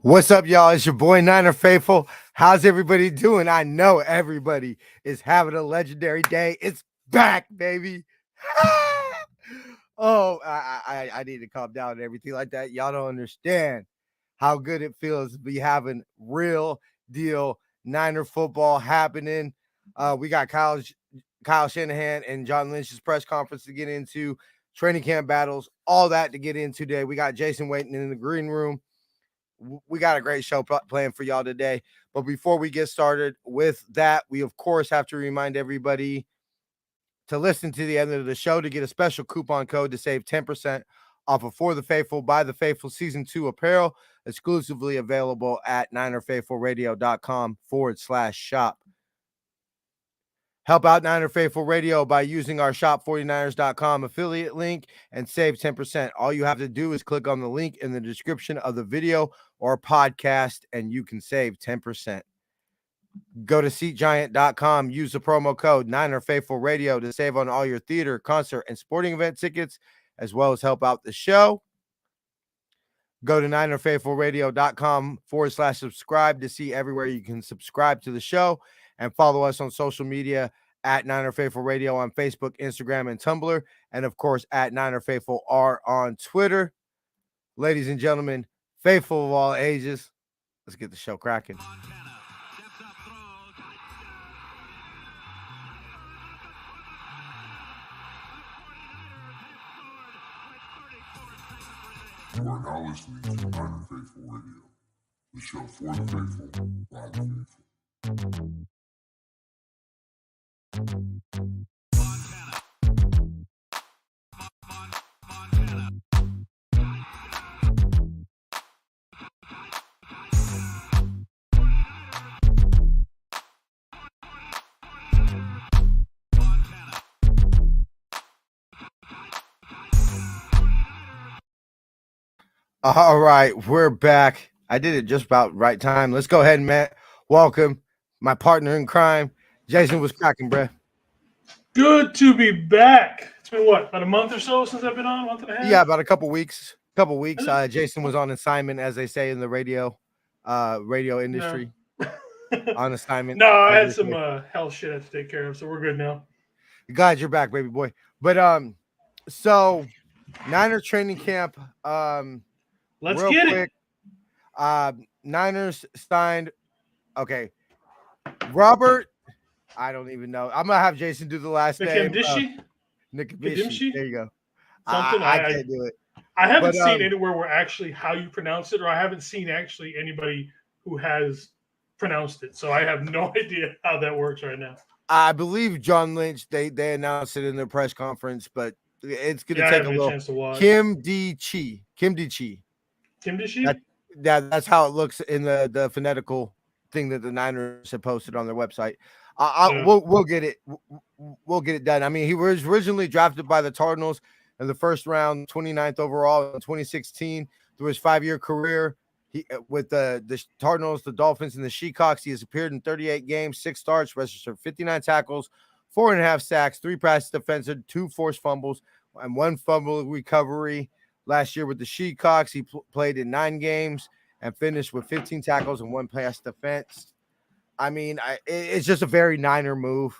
What's up, y'all? It's your boy Niner Faithful. How's everybody doing? I know everybody is having a legendary day. It's back, baby. I need to calm down and everything like that. Y'all don't understand how good it feels to be having real deal Niner football happening. We got Kyle Shanahan and John Lynch's press conference to get into, training camp battles, all that to get into today. We got Jason waiting in the green room. We got a great show planned for y'all today. But before we get started with that, we of course have to remind everybody to listen to the end of the show to get a special coupon code to save 10% off of For the Faithful by the Faithful Season 2 apparel, exclusively available at NinerFaithfulRadio.com/shop. Help out Niner Faithful Radio by using our shop49ers.com affiliate link and save 10%. All you have to do is click on the link in the description of the video or podcast, and you can save 10%. Go to SeatGiant.com. Use the promo code Niner Faithful Radio to save on all your theater, concert, and sporting event tickets, as well as help out the show. Go to NinerFaithfulRadio.com/subscribe to see everywhere you can subscribe to the show, and follow us on social media at Niner Faithful Radio on Facebook, Instagram, and Tumblr, and of course at Niner Faithful R on Twitter. Ladies and gentlemen, faithful of all ages, let's get the show cracking. You are now listening to Niner Faithful Radio, the show for the faithful, by the faithful. All right, we're back. I did it just about right time. Let's go ahead and welcome my partner in crime, Jason. Was cracking, bruh. Good to be back. It's been what, about a month or so since I've been on? A month and a half? Yeah, about a couple weeks. Jason was on assignment, as they say in the radio industry. No. On assignment. No, I had some health shit I had to take care of, so we're good now. Glad you're back, baby boy. But so Niner training camp. Let's real get quick, Niners signed. Okay, Robert. I don't even know. I'm gonna have Jason do the last name. Nikimdishi. There you go. Something I can't do it. I haven't seen anywhere where actually how you pronounce it, or I haven't seen actually anybody who has pronounced it. So I have no idea how that works right now. I believe John Lynch. They announced it in their press conference, but it's gonna take a little. Chance to watch. Kimdichi. Kimdishi? That's how it looks in the phonetical thing that the Niners have posted on their website. We'll get it. We'll get it done. I mean, he was originally drafted by the Cardinals in the first round, 29th overall in 2016. Through his 5-year career, with the Cardinals, the Dolphins, and the Seahawks, he has appeared in 38 games, 6 starts, registered 59 tackles, 4.5 sacks, 3 pass defenses, 2 forced fumbles, and 1 fumble recovery. Last year with the Seahawks, he played in 9 games and finished with 15 tackles and 1 pass defense. I mean, it's just a very Niner move.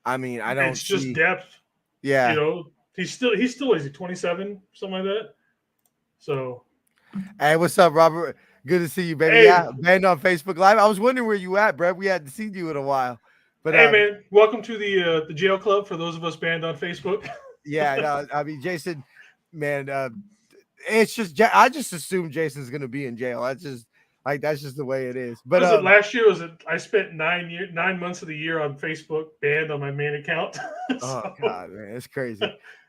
I mean, It's just depth. Yeah. You know, he's still is he 27, something like that? So. Hey, what's up, Robert? Good to see you, baby. Hey. Yeah, banned on Facebook Live. I was wondering where you at, Brett. We hadn't seen you in a while. But hey, man, welcome to the jail club for those of us banned on Facebook. Yeah, no, I mean, Jason, man, it's just I just assume Jason's gonna be in jail. That's just the way it is. But was it last year? I spent 9 months of the year on Facebook banned on my main account. Oh God, man, it's crazy.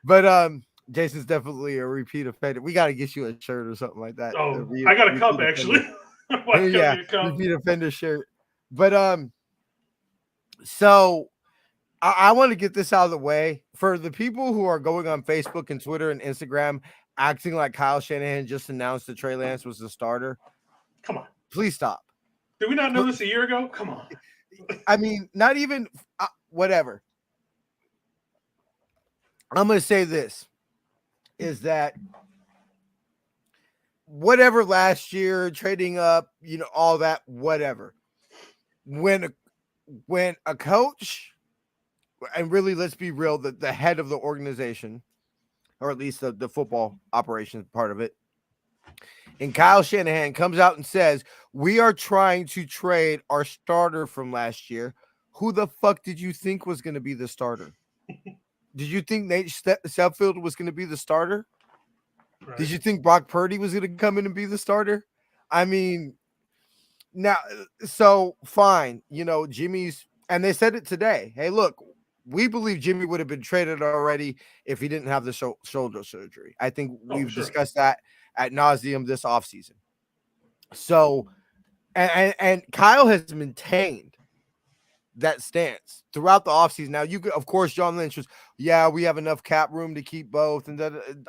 But Jason's definitely a repeat offender. We got to get you a shirt or something like that. Oh, I got a cup actually. Yeah, repeat offender shirt. But so I want to get this out of the way for the people who are going on Facebook and Twitter and Instagram acting like Kyle Shanahan just announced that Trey Lance was the starter. Come on. Please stop. Did we not know this a year ago? Come on. I mean, not even whatever. I'm going to say this is that whatever last year, trading up, all that, whatever. When a coach, and really, let's be real, the head of the organization, or at least the football operations part of it, and Kyle Shanahan comes out and says, we are trying to trade our starter from last year. Who the fuck did you think was going to be the starter? Did you think Nate Sudfeld was going to be the starter? Right. Did you think Brock Purdy was going to come in and be the starter? I mean, now, so fine, Jimmy's, and they said it today. Hey, look, we believe Jimmy would have been traded already if he didn't have the shoulder surgery. I think we've discussed that ad nauseum this offseason. So, and Kyle has maintained that stance throughout the offseason. Now, of course, John Lynch was, we have enough cap room to keep both and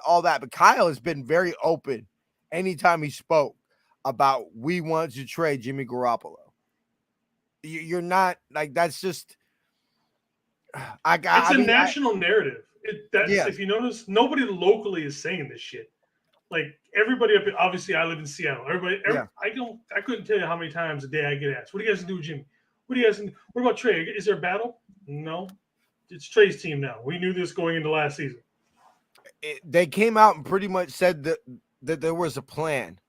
all that. But Kyle has been very open anytime he spoke about we want to trade Jimmy Garoppolo. You're not like, that's just, it's a national narrative. If you notice, nobody locally is saying this shit. Like everybody up, obviously I live in Seattle. I couldn't tell you how many times a day I get asked, what do you guys do with Jimmy? What about Trey? Is there a battle? No. It's Trey's team now. We knew this going into last season. They came out and pretty much said that there was a plan.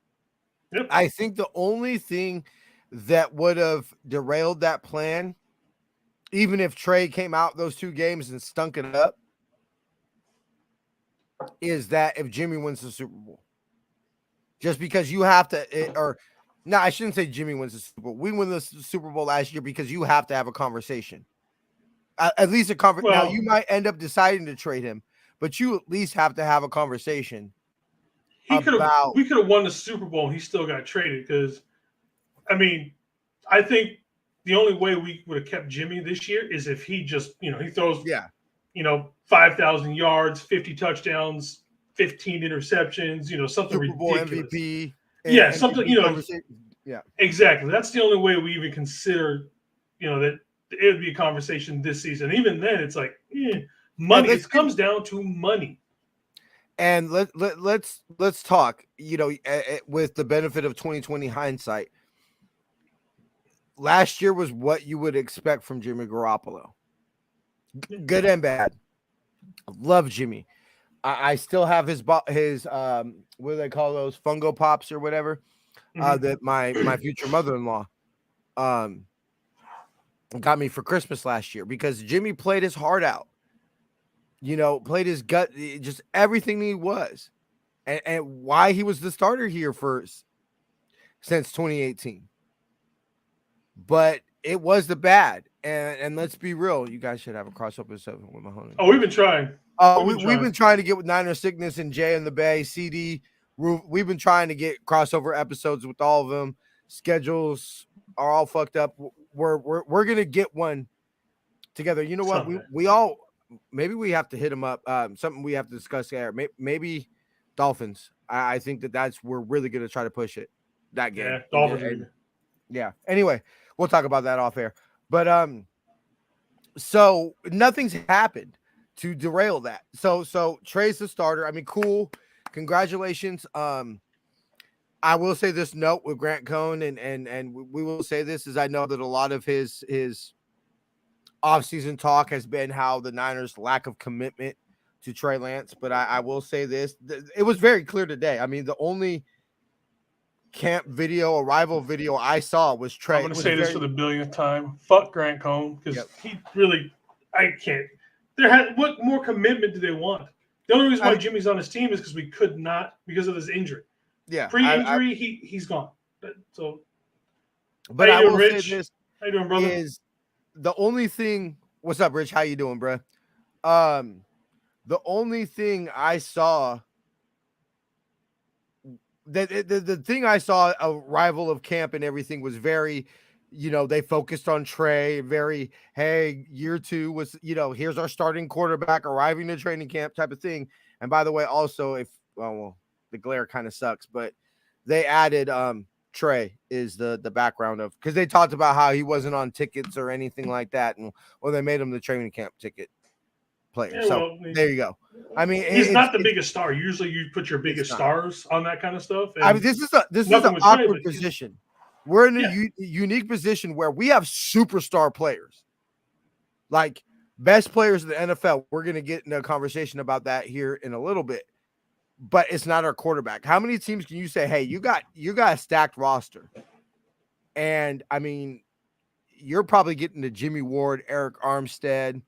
Yep. I think the only thing that would have derailed that plan, even if Trey came out those 2 games and stunk it up, is that if Jimmy wins the Super Bowl. Just because you have to, I shouldn't say Jimmy wins the Super Bowl. We win the Super Bowl last year because you have to have a conversation. At least a conversation. Now, you might end up deciding to trade him, but you at least have to have a conversation. We could have won the Super Bowl and he still got traded because, I think the only way we would have kept Jimmy this year is if he just, he throws, 5,000 yards, 50 touchdowns, 15 interceptions, something Super Bowl ridiculous. MVP. Something, exactly. That's the only way we even consider, that it would be a conversation this season. Even then, it's like money. It comes down to money. And let's talk. With the benefit of 2020 hindsight, last year was what you would expect from Jimmy Garoppolo. Good and bad. Love Jimmy. I still have his what do they call those, Fungo Pops or whatever, that my future mother-in-law got me for Christmas last year, because Jimmy played his heart out, played his gut, just everything he was, and why he was the starter here since 2018. But it was the bad, and let's be real, you guys should have a crossover 7 with Mahoney. Oh, we've been trying. We've been trying to get with Niner Sickness and Jay in the Bay, CD. We've been trying to get crossover episodes with all of them. Schedules are all fucked up. We're gonna get one together. You know what? We all, maybe we have to hit them up. Something we have to discuss there. Maybe Dolphins. I think that's we're really gonna try to push it. That game. Yeah, Dolphins. Yeah. Anyway, we'll talk about that off air. But so nothing's happened to derail that. So Trey's the starter. Cool. Congratulations. I will say this note with Grant Cohn, and we will say this, is I know that a lot of his offseason talk has been how the Niners' lack of commitment to Trey Lance. But I will say this. It was very clear today. The only camp video, arrival video I saw was Trey. I'm going to say this for the billionth time. Fuck Grant Cohn, because he really, I can't. What more commitment do they want? The only reason why Jimmy's on his team is because we could not, because of his injury. Yeah. Pre-injury, he's gone. But I will say this. How you doing, brother? Is the only thing. What's up, Rich? How you doing, bro? The only thing I saw, the thing I saw, arrival of camp and everything was very, they focused on Trey, very, hey, year 2 was, here's our starting quarterback arriving to training camp type of thing. And by the way, also, the glare kind of sucks, but they added Trey is the background of, because they talked about how he wasn't on tickets or anything like that. And they made him the training camp ticket player. Yeah, So there you go. I mean, he's not the biggest star. Usually, you put your biggest stars on that kind of stuff. I mean, this is an awkward position. We're in a unique position where we have superstar players, like best players in the NFL. We're going to get into a conversation about that here in a little bit, but it's not our quarterback. How many teams can you say, hey, you got a stacked roster? And I mean, you're probably getting to Jimmy Ward, Eric Armstead,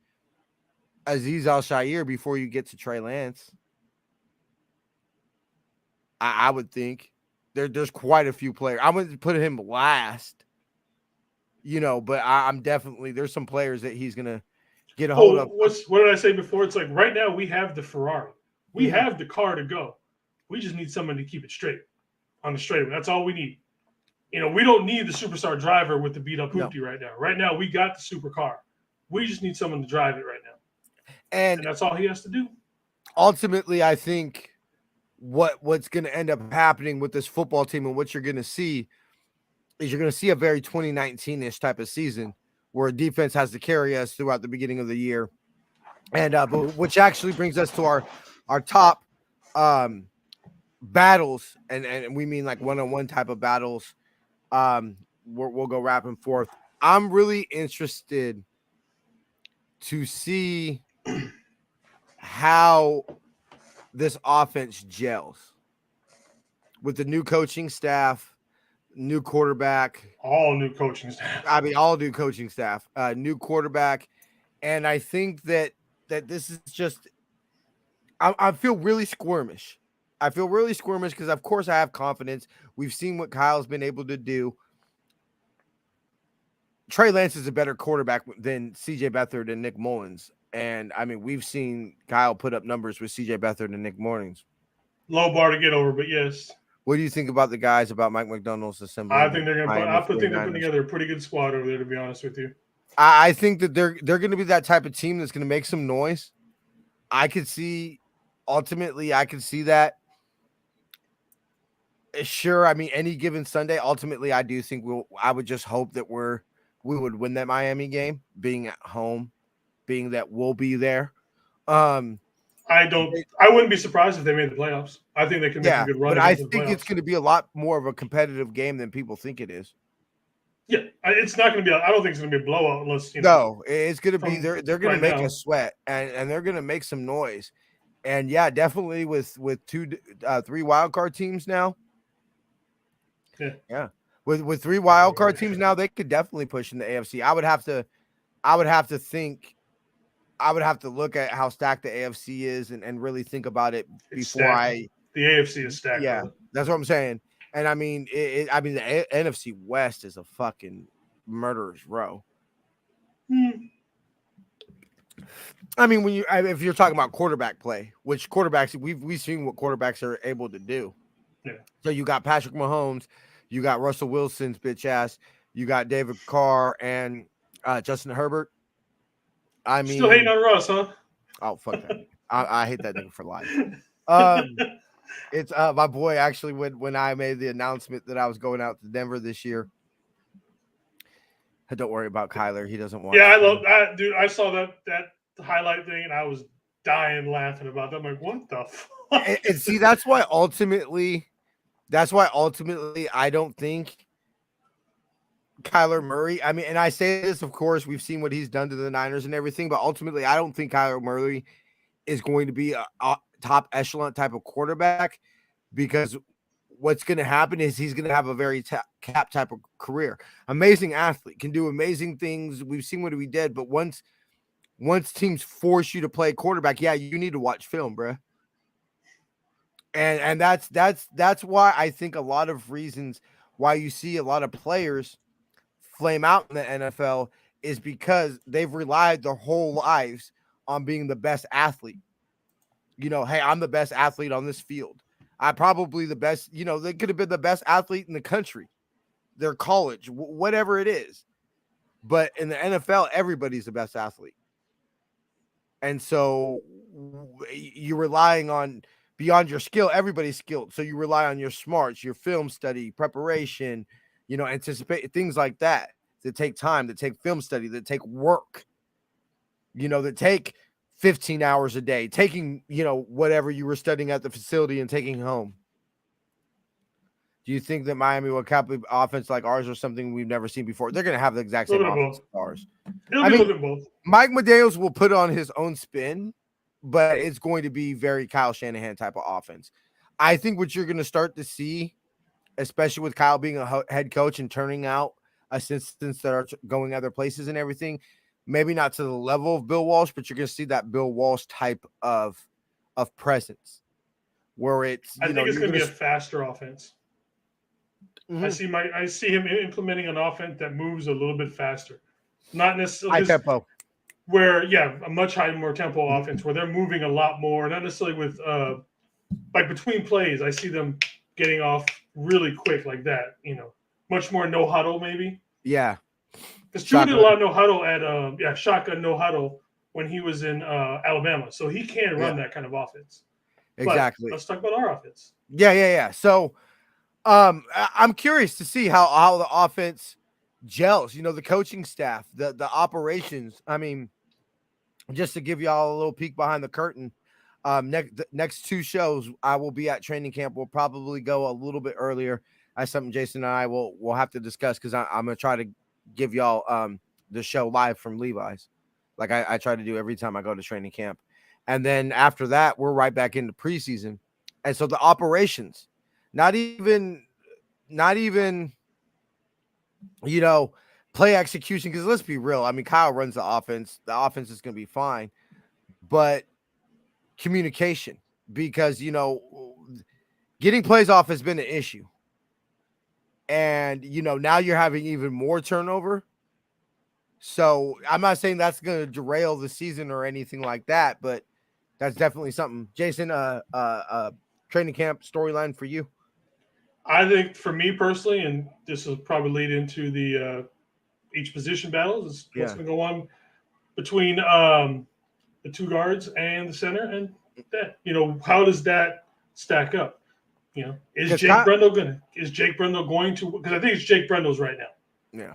Azeez Al-Shaair before you get to Trey Lance. I would think there's quite a few players. I wouldn't put him last, but I'm definitely, there's some players that he's gonna get a hold of. What did I say before? It's like right now we have the Ferrari, we have the car to go. We just need someone to keep it straight on the straightaway. That's all we need. We don't need the superstar driver with the beat up hoopty right now. Right now we got the supercar. We just need someone to drive it right now, and that's all he has to do. Ultimately, I think what's going to end up happening with this football team and what you're going to see is you're going to see a very 2019-ish type of season where defense has to carry us throughout the beginning of the year. And which actually brings us to our top battles. And we mean like one-on-one type of battles. We'll go wrap and forth. I'm really interested to see how this offense gels with the new coaching staff, new quarterback, all new coaching staff. I mean, all new coaching staff, new quarterback. And I think that this is just, I feel really squirmish. I feel really squirmish because, of course, I have confidence. We've seen what Kyle's been able to do. Trey Lance is a better quarterback than CJ Beathard and Nick Mullins. And, I mean, we've seen Kyle put up numbers with CJ Beathard and Nick Mullins. Low bar to get over, but yes. What do you think about the guys, about Mike McDonald's assembly? I think they're going to putting together a pretty good squad over there, to be honest with you. I think that they're going to be that type of team that's going to make some noise. I could see that. Sure, I mean, any given Sunday, ultimately, I do think I would just hope that we would win that Miami game, being at home, being that we'll be there. I wouldn't be surprised if they made the playoffs. I think they can make a good run. But I think it's going to be a lot more of a competitive game than people think it is. Yeah, it's not going to be. I don't think it's going to be a blowout unless No, it's going to be. They're going to make us sweat and they're going to make some noise. And yeah, definitely with 3 wild card teams now. Yeah. With 3 wild card teams now, they could definitely push in the AFC. I would have to look at how stacked the AFC is and really think about it before the AFC is stacked. Yeah, that's what I'm saying. And I mean, the NFC West is a fucking murderer's row. I mean, if you're talking about quarterback play, which quarterbacks we've seen what quarterbacks are able to do. Yeah. So you got Patrick Mahomes, you got Russell Wilson's bitch ass, you got David Carr and Justin Herbert. I mean, still hating on Russ, huh? Oh, fuck that. I hate that nigga for life. It's my boy actually when I made the announcement that I was going out to Denver this year. Don't worry about Kyler. He doesn't want. Yeah, I love that, dude. I saw that highlight thing and I was dying laughing about that. I'm like, what the fuck? And see, that's why ultimately I don't think Kyler Murray. I mean, and I say this, of course, we've seen what he's done to the Niners and everything, but ultimately, I don't think Kyler Murray is going to be a top echelon type of quarterback, because what's going to happen is he's going to have a very cap type of career. Amazing athlete, can do amazing things. We've seen what he did, but once teams force you to play quarterback, yeah, you need to watch film, bro. And that's why I think a lot of reasons why you see a lot of players flame out in the NFL is because they've relied their whole lives on being the best athlete. Hey, I'm the best athlete on this field. I'm probably the best, they could have been the best athlete in the country, their college, whatever it is. But in the NFL, everybody's the best athlete. And so you're relying on, beyond your skill, everybody's skilled. So you rely on your smarts, your film study, preparation, anticipate things like that take time, that take film study, that take work, that take 15 hours a day, taking, whatever you were studying at the facility and taking home. Do you think that Miami will copy offense like ours or something we've never seen before? They're going to have the exact same offense as ours. It'll be a little bit both. Mike Medeiros will put on his own spin, but it's going to be very Kyle Shanahan type of offense. I think what you're going to start to see, especially with Kyle being a head coach and turning out assistants that are going other places and everything, maybe not to the level of Bill Walsh, but you're going to see that Bill Walsh type of presence where it's, I think it's going to be a faster offense. Mm-hmm. I see him implementing an offense that moves a little bit faster, not necessarily high tempo. Where a much more tempo offense where they're moving a lot more, not necessarily with like between plays. I see them getting off really quick like that. Much more no huddle maybe. Yeah, because Tua did a lot of no huddle at shotgun no huddle when he was in Alabama, so he can run that kind of offense. Exactly. But let's talk about our offense. Yeah. So. I'm curious to see how the offense gels, the coaching staff, the operations. I mean, just to give y'all a little peek behind the curtain, next 2 shows I will be at training camp. We'll probably go a little bit earlier. That's something Jason and I will have to discuss because I'm going to try to give y'all the show live from Levi's like I try to do every time I go to training camp. And then after that, we're right back into preseason. And so the operations, not even, play execution. Because let's be real. I mean, Kyle runs the offense. The offense is going to be fine. But communication, because, getting plays off has been an issue. And, now you're having even more turnover. So I'm not saying that's going to derail the season or anything like that, but that's definitely something. Jason, training camp storyline for you? I think for me personally, and this will probably lead into the each position battles, is what's going to go on between the 2 guards and the center, and that, how does that stack up? Is Jake Brendel going to? Because I think it's Jake Brendel's right now. Yeah.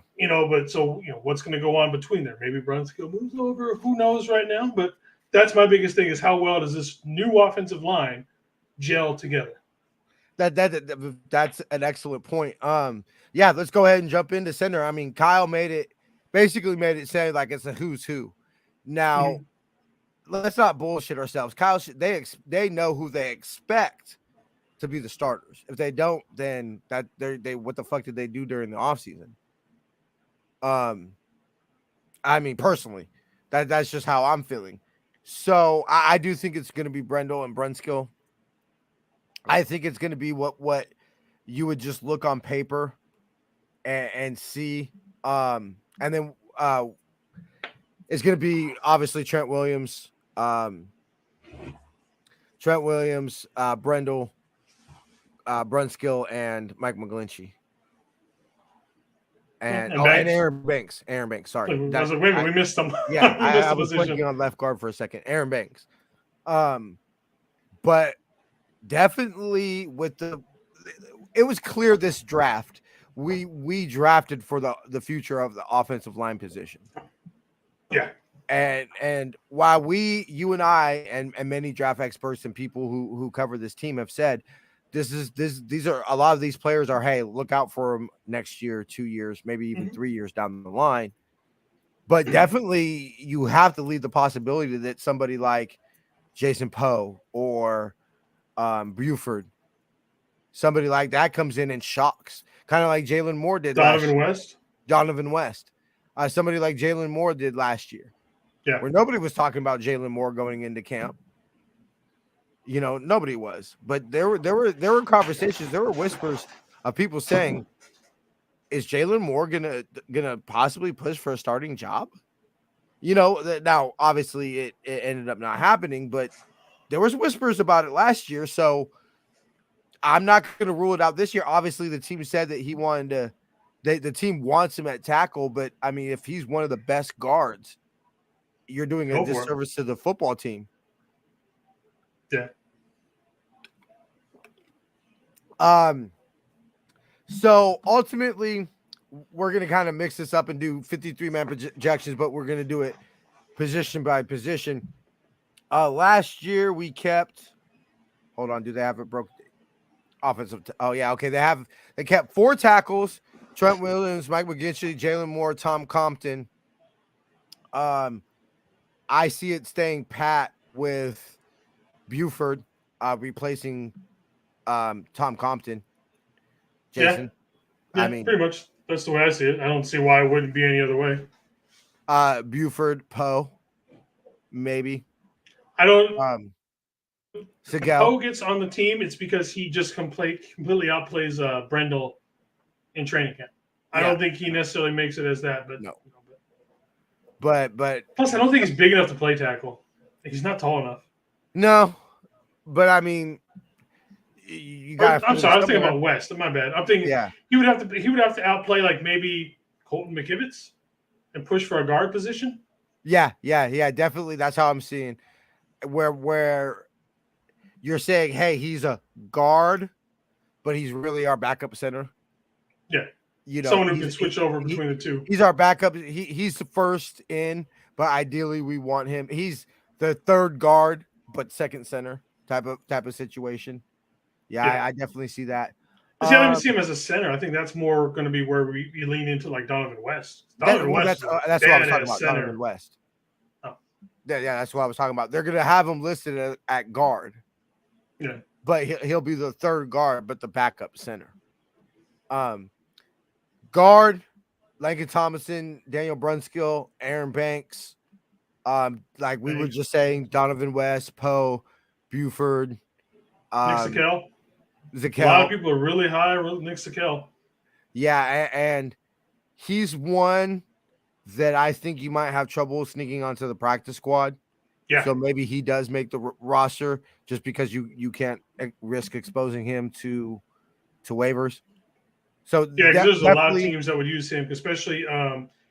But so what's going to go on between there? Maybe Brunskill moves over. Who knows right now? But that's my biggest thing: is how well does this new offensive line gel together? That's an excellent point. Let's go ahead and jump into center. I mean, Kyle made it sound like it's a who's who. Now, let's not bullshit ourselves. Kyle, they know who they expect to be the starters. If they don't, then they what the fuck did they do during the offseason? I mean, personally, that's just how I'm feeling. So I do think it's going to be Brendel and Brunskill. I think it's going to be what you would just look on paper and see. And then it's going to be obviously Trent Williams, Brendel, Brunskill, and Mike McGlinchey. And Aaron Banks. Sorry. I was like, wait a minute, we missed them. Yeah, I was blinking on left guard for a second. Aaron Banks. But definitely it was clear this draft we drafted for the future of the offensive line position. Yeah. And while you and I and many draft experts and people who cover this team have said these are a lot of these players are, hey, look out for them next year, 2 years, maybe even 3 years down the line. But definitely you have to leave the possibility that somebody like Jason Poe or Buford, somebody like that comes in and shocks, kind of like Jalen Moore did. Donovan West. Somebody like Jalen Moore did last year. Yeah. Where nobody was talking about Jalen Moore going into camp. Nobody was, but there were conversations, there were whispers of people saying, is Jalen Moore gonna possibly push for a starting job? Now obviously it ended up not happening, but there was whispers about it last year. So I'm not going to rule it out this year. Obviously the team said that he wanted to, the team wants him at tackle, but I mean, if he's one of the best guards, you're doing a disservice to the football team. Yeah. So ultimately, we're going to kind of mix this up and do 53-man projections, but we're going to do it position by position. Last year we kept. Hold on, do they have it broke? Offensive. Oh yeah, okay. They kept 4 tackles: Trent Williams, Mike McGinty, Jalen Moore, Tom Compton. I see it staying pat with Buford replacing Tom Compton. Jason. Yeah, I mean, pretty much. That's the way I see it. I don't see why it wouldn't be any other way. Buford, Poe, maybe. I don't. Sigel. Poe gets on the team, it's because he just completely outplays Brendel in training camp. I don't think he necessarily makes it as that, but no. But plus, I don't think he's big enough to play tackle. He's not tall enough. No, but I mean, you got. I'm sorry, I was thinking about West. My bad. I'm thinking he would have to outplay like maybe Colton McKivitz and push for a guard position. Yeah, definitely. That's how I'm seeing where you're saying, hey, he's a guard, but he's really our backup center. Yeah. You know, someone who can switch over between the two. He's our backup. He's the first in, but ideally we want him. He's the third guard, but second center type of situation. Yeah. I definitely see that. See, I don't even see him as a center. I think that's more going to be where we lean into like Donovan West. Donovan West. That's what I was talking about. Center. Donovan West. Oh. Yeah, that's what I was talking about. They're going to have him listed at guard. Yeah. But he'll be the third guard, but the backup center. Guard, Lincoln Thomason, Daniel Brunskill, Aaron Banks. Like we were just saying, Donovan West, Poe, Buford. Nick Zakelj. A lot of people are really high on Nick Zakelj. Yeah, and he's one that I think you might have trouble sneaking onto the practice squad. Yeah. So maybe he does make the roster just because you can't risk exposing him to waivers. So yeah, there's a lot of teams that would use him, especially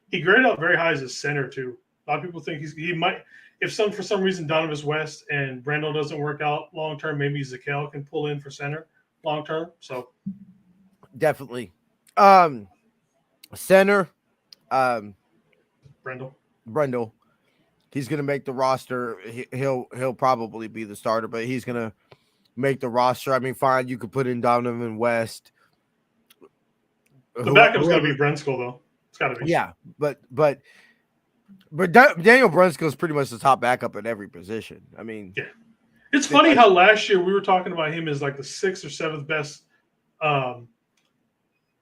he graded out very high as a center too. A lot of people think he might. If for some reason Donovan West and Brendel doesn't work out long term, maybe Zakelj can pull in for center long term. So definitely, center, Brendel. He's gonna make the roster. He'll probably be the starter, but he's gonna make the roster. I mean, fine, you could put in Donovan West. The backup's got to be Brunskill, though. It's got to be. Yeah, but Daniel Brunskill is pretty much the top backup at every position. I mean, yeah, it's funny how last year we were talking about him as like the 6th or 7th best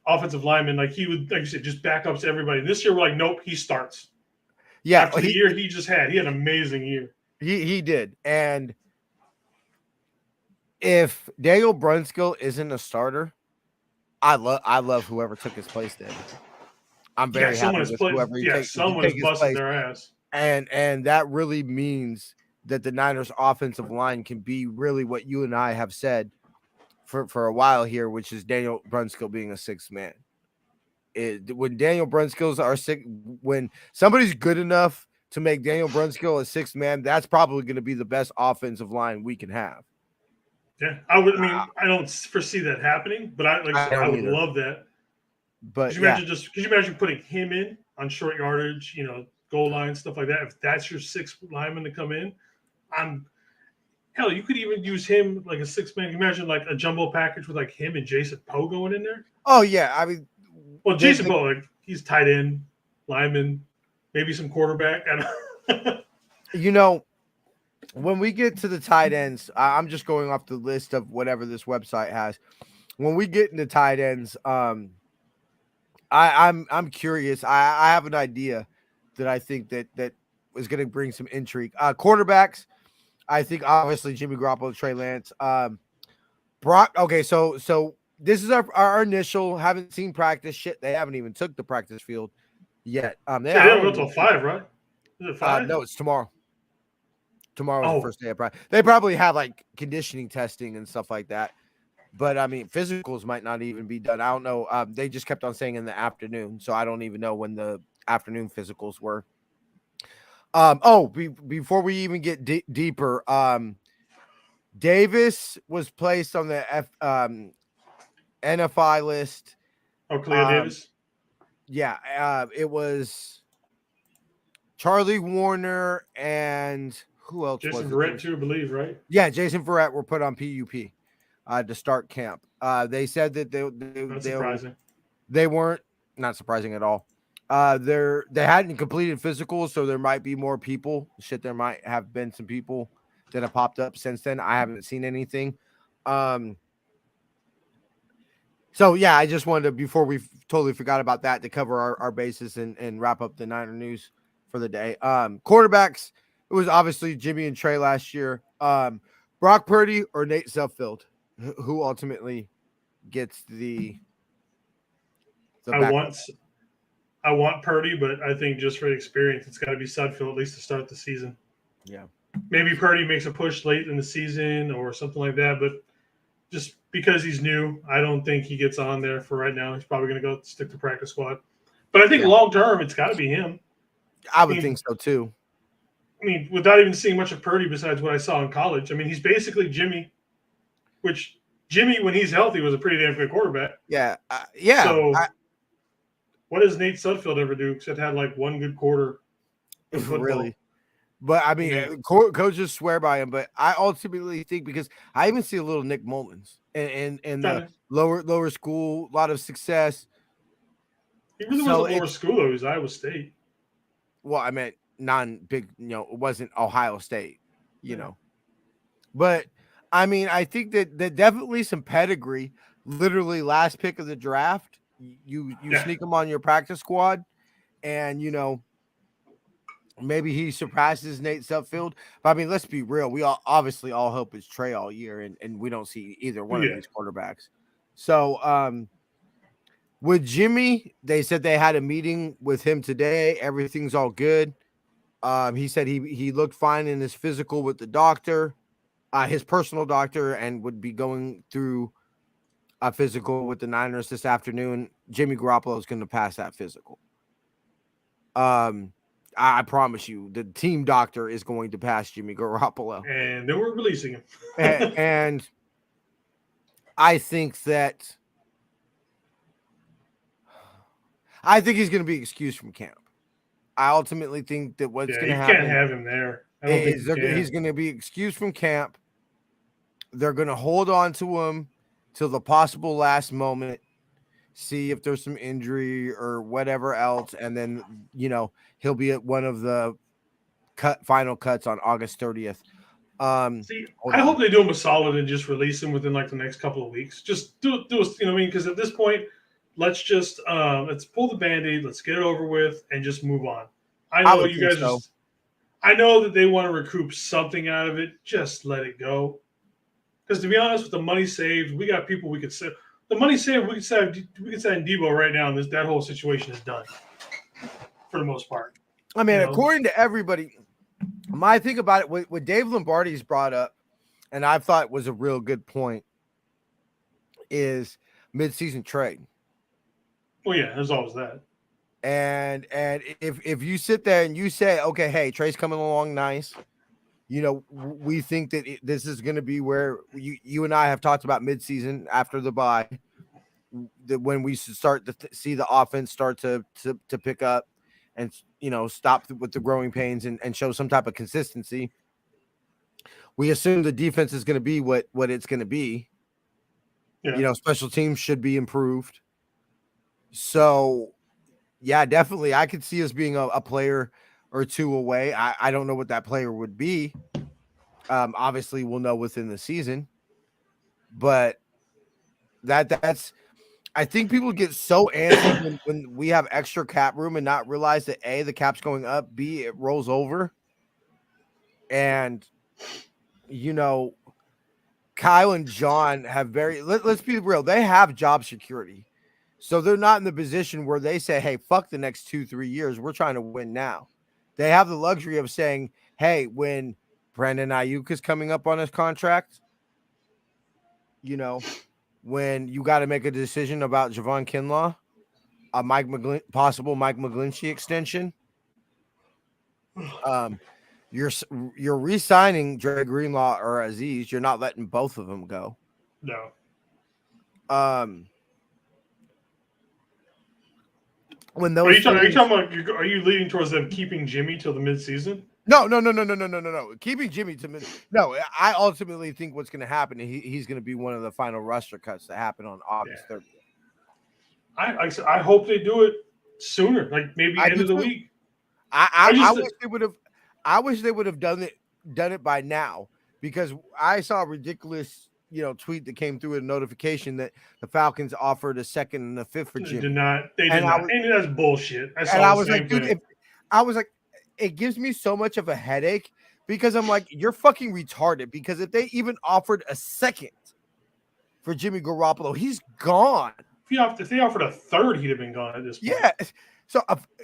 offensive lineman. Like he would, like you said, just backups everybody. This year we're like, nope, he starts. Yeah, after the year he just had, he had an amazing year. He did, and if Daniel Brunskill isn't a starter, I love whoever took his place then. I'm very happy with whoever he takes. Someone has busted their ass. And that really means that the Niners offensive line can be really what you and I have said for a while here, which is Daniel Brunskill being a 6th man. When Daniel Brunskill's our 6th, when somebody's good enough to make Daniel Brunskill a 6th man, that's probably going to be the best offensive line we can have. Yeah, I I don't foresee that happening, but I would love that. But could you imagine putting him in on short yardage, goal line, stuff like that? If that's your 6th lineman to come in, hell, you could even use him like a 6th man. Imagine like a jumbo package with like him and Jason Poe going in there. Oh yeah, I mean, well, Jason Poe, like he's tight end, lineman, maybe some quarterback. When we get to the tight ends, I'm just going off the list of whatever this website has. When we get into tight ends, I'm curious. I have an idea that I think that is going to bring some intrigue. Quarterbacks, I think obviously Jimmy Garoppolo, Trey Lance, Brock. Okay, so this is our initial. Haven't seen practice. Shit, they haven't even took the practice field yet. They don't go till 5, right? Is it 5? No, it's tomorrow. Tomorrow's the first day of practice. They probably have like conditioning testing and stuff like that. But I mean, physicals might not even be done. I don't know. They just kept on saying in the afternoon, so I don't even know when the afternoon physicals were. Before we even get deeper, Davis was placed on the NFI list. Oh, Khalil Davis. Yeah, it was Charlie Warner and who else was Jason it? Verrett too, I believe, right? Yeah, Jason Verrett were put on PUP to start camp. They said that That's surprising. they weren't, not surprising at all. They hadn't completed physicals, so there might be more people. Shit, there might have been some people that have popped up since then. I haven't seen anything. So yeah, I just wanted to, before we totally forgot about that, to cover our bases and wrap up the Niner news for the day. Quarterbacks, it was obviously Jimmy and Trey last year. Brock Purdy or Nate Sudfeld, who ultimately gets the I want Purdy, but I think just for the experience, it's got to be Sudfeld at least to start the season. Yeah. Maybe Purdy makes a push late in the season or something like that, but just because he's new, I don't think he gets on there for right now. He's probably going to go stick to practice squad. But I think long term, it's got to be him. I would think so too. I mean, without even seeing much of Purdy besides what I saw in college, I mean, he's basically Jimmy, which Jimmy, when he's healthy, was a pretty damn good quarterback. Yeah. Yeah. So, what does Nate Sudfeld ever do except had like one good quarter? Really? But I mean, coaches swear by him. But I ultimately think, because I even see a little Nick Mullins in the lower school, a lot of success. He really wasn't lower school though. He was Iowa State. Well, I meant non-big. It wasn't Ohio State. You know, but I mean, I think that definitely some pedigree. Literally, last pick of the draft, you sneak him on your practice squad, and maybe he surpasses Nate Sudfeld. But I mean, let's be real. We obviously all hope it's Trey all year, and we don't see either one of these quarterbacks. So with Jimmy, they said they had a meeting with him today. Everything's all good. He said he looked fine in his physical with the doctor, his personal doctor, and would be going through a physical with the Niners this afternoon. Jimmy Garoppolo is going to pass that physical. I promise you, the team doctor is going to pass Jimmy Garoppolo. And then we're releasing him. and I think he's going to be excused from camp. I ultimately think that what's going to happen. You can't have him there. He's going to be excused from camp. They're going to hold on to him till the possible last moment, see if there's some injury or whatever else, and then he'll be at one of the final cuts on August 30th. I hope they do him a solid and just release him within like the next couple of weeks. Just do you know what I mean? Because at this point, let's just let's pull the Band-Aid, let's get it over with, and just move on. I know you guys. I know that they want to recoup something out of it. Just let it go. Because to be honest, with the money saved, we got people we could save. The money saved, we could send Debo right now, and that whole situation is done for the most part. I mean, according to everybody, my thing about it, what Dave Lombardi's brought up, and I thought was a real good point, is mid-season trade. Well, yeah, there's always that. And if you sit there and you say, okay, hey, Trey's coming along nice, we think that this is going to be where you and I have talked about mid-season after the bye, that when we start to see the offense start to pick up and stop with the growing pains and show some type of consistency. We assume the defense is going to be what it's going to be. Yeah. Special teams should be improved. So, yeah, definitely, I could see us being a player or two away. I don't know what that player would be. Obviously, we'll know within the season. But that's I think people get so antsy when we have extra cap room and not realize that A, the cap's going up, B, it rolls over. And Kyle and John have let's be real, they have job security. So they're not in the position where they say, hey, fuck the next 2-3 years. We're trying to win now. They have the luxury of saying, hey, when Brandon Ayuk is coming up on his contract, when you got to make a decision about Javon Kinlaw, a possible Mike McGlinchey extension, you're re-signing Dre Greenlaw or Aziz. You're not letting both of them go. No. When those are you talking about? Are you leading towards them keeping Jimmy till the midseason? No. Keeping Jimmy to no. I ultimately think what's going to happen. He's going to be one of the final roster cuts that happen on August 30th. I hope they do it sooner, like maybe end of the week. I wish they would have. I wish they would have done it by now, because I saw a ridiculous tweet that came through a notification that the Falcons offered a second and a fifth for Jimmy. They did not. And that's bullshit. I was like, dude, it gives me so much of a headache, because I'm like, you're fucking retarded. Because if they even offered a second for Jimmy Garoppolo, he's gone. If they offered a third, he'd have been gone at this point. Yeah.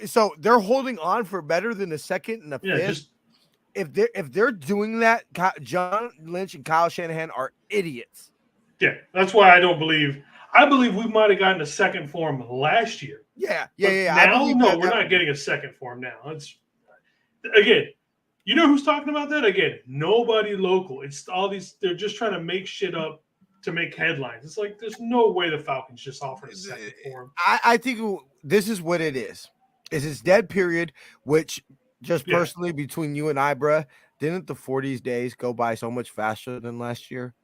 So they're holding on for better than a second and a fifth. If they're doing that, John Lynch and Kyle Shanahan are idiots. Yeah, that's why I don't believe. I believe we might have gotten a second for him last year. Yeah. Now, no, we're not getting a second for him now. It's again, you know who's talking about that? Again, nobody local. It's all these. They're just trying to make shit up to make headlines. It's like there's no way the Falcons just offered a second for him. I think this is what it is. It's this dead period, which just personally between you and I, bruh, didn't the 40s days go by so much faster than last year?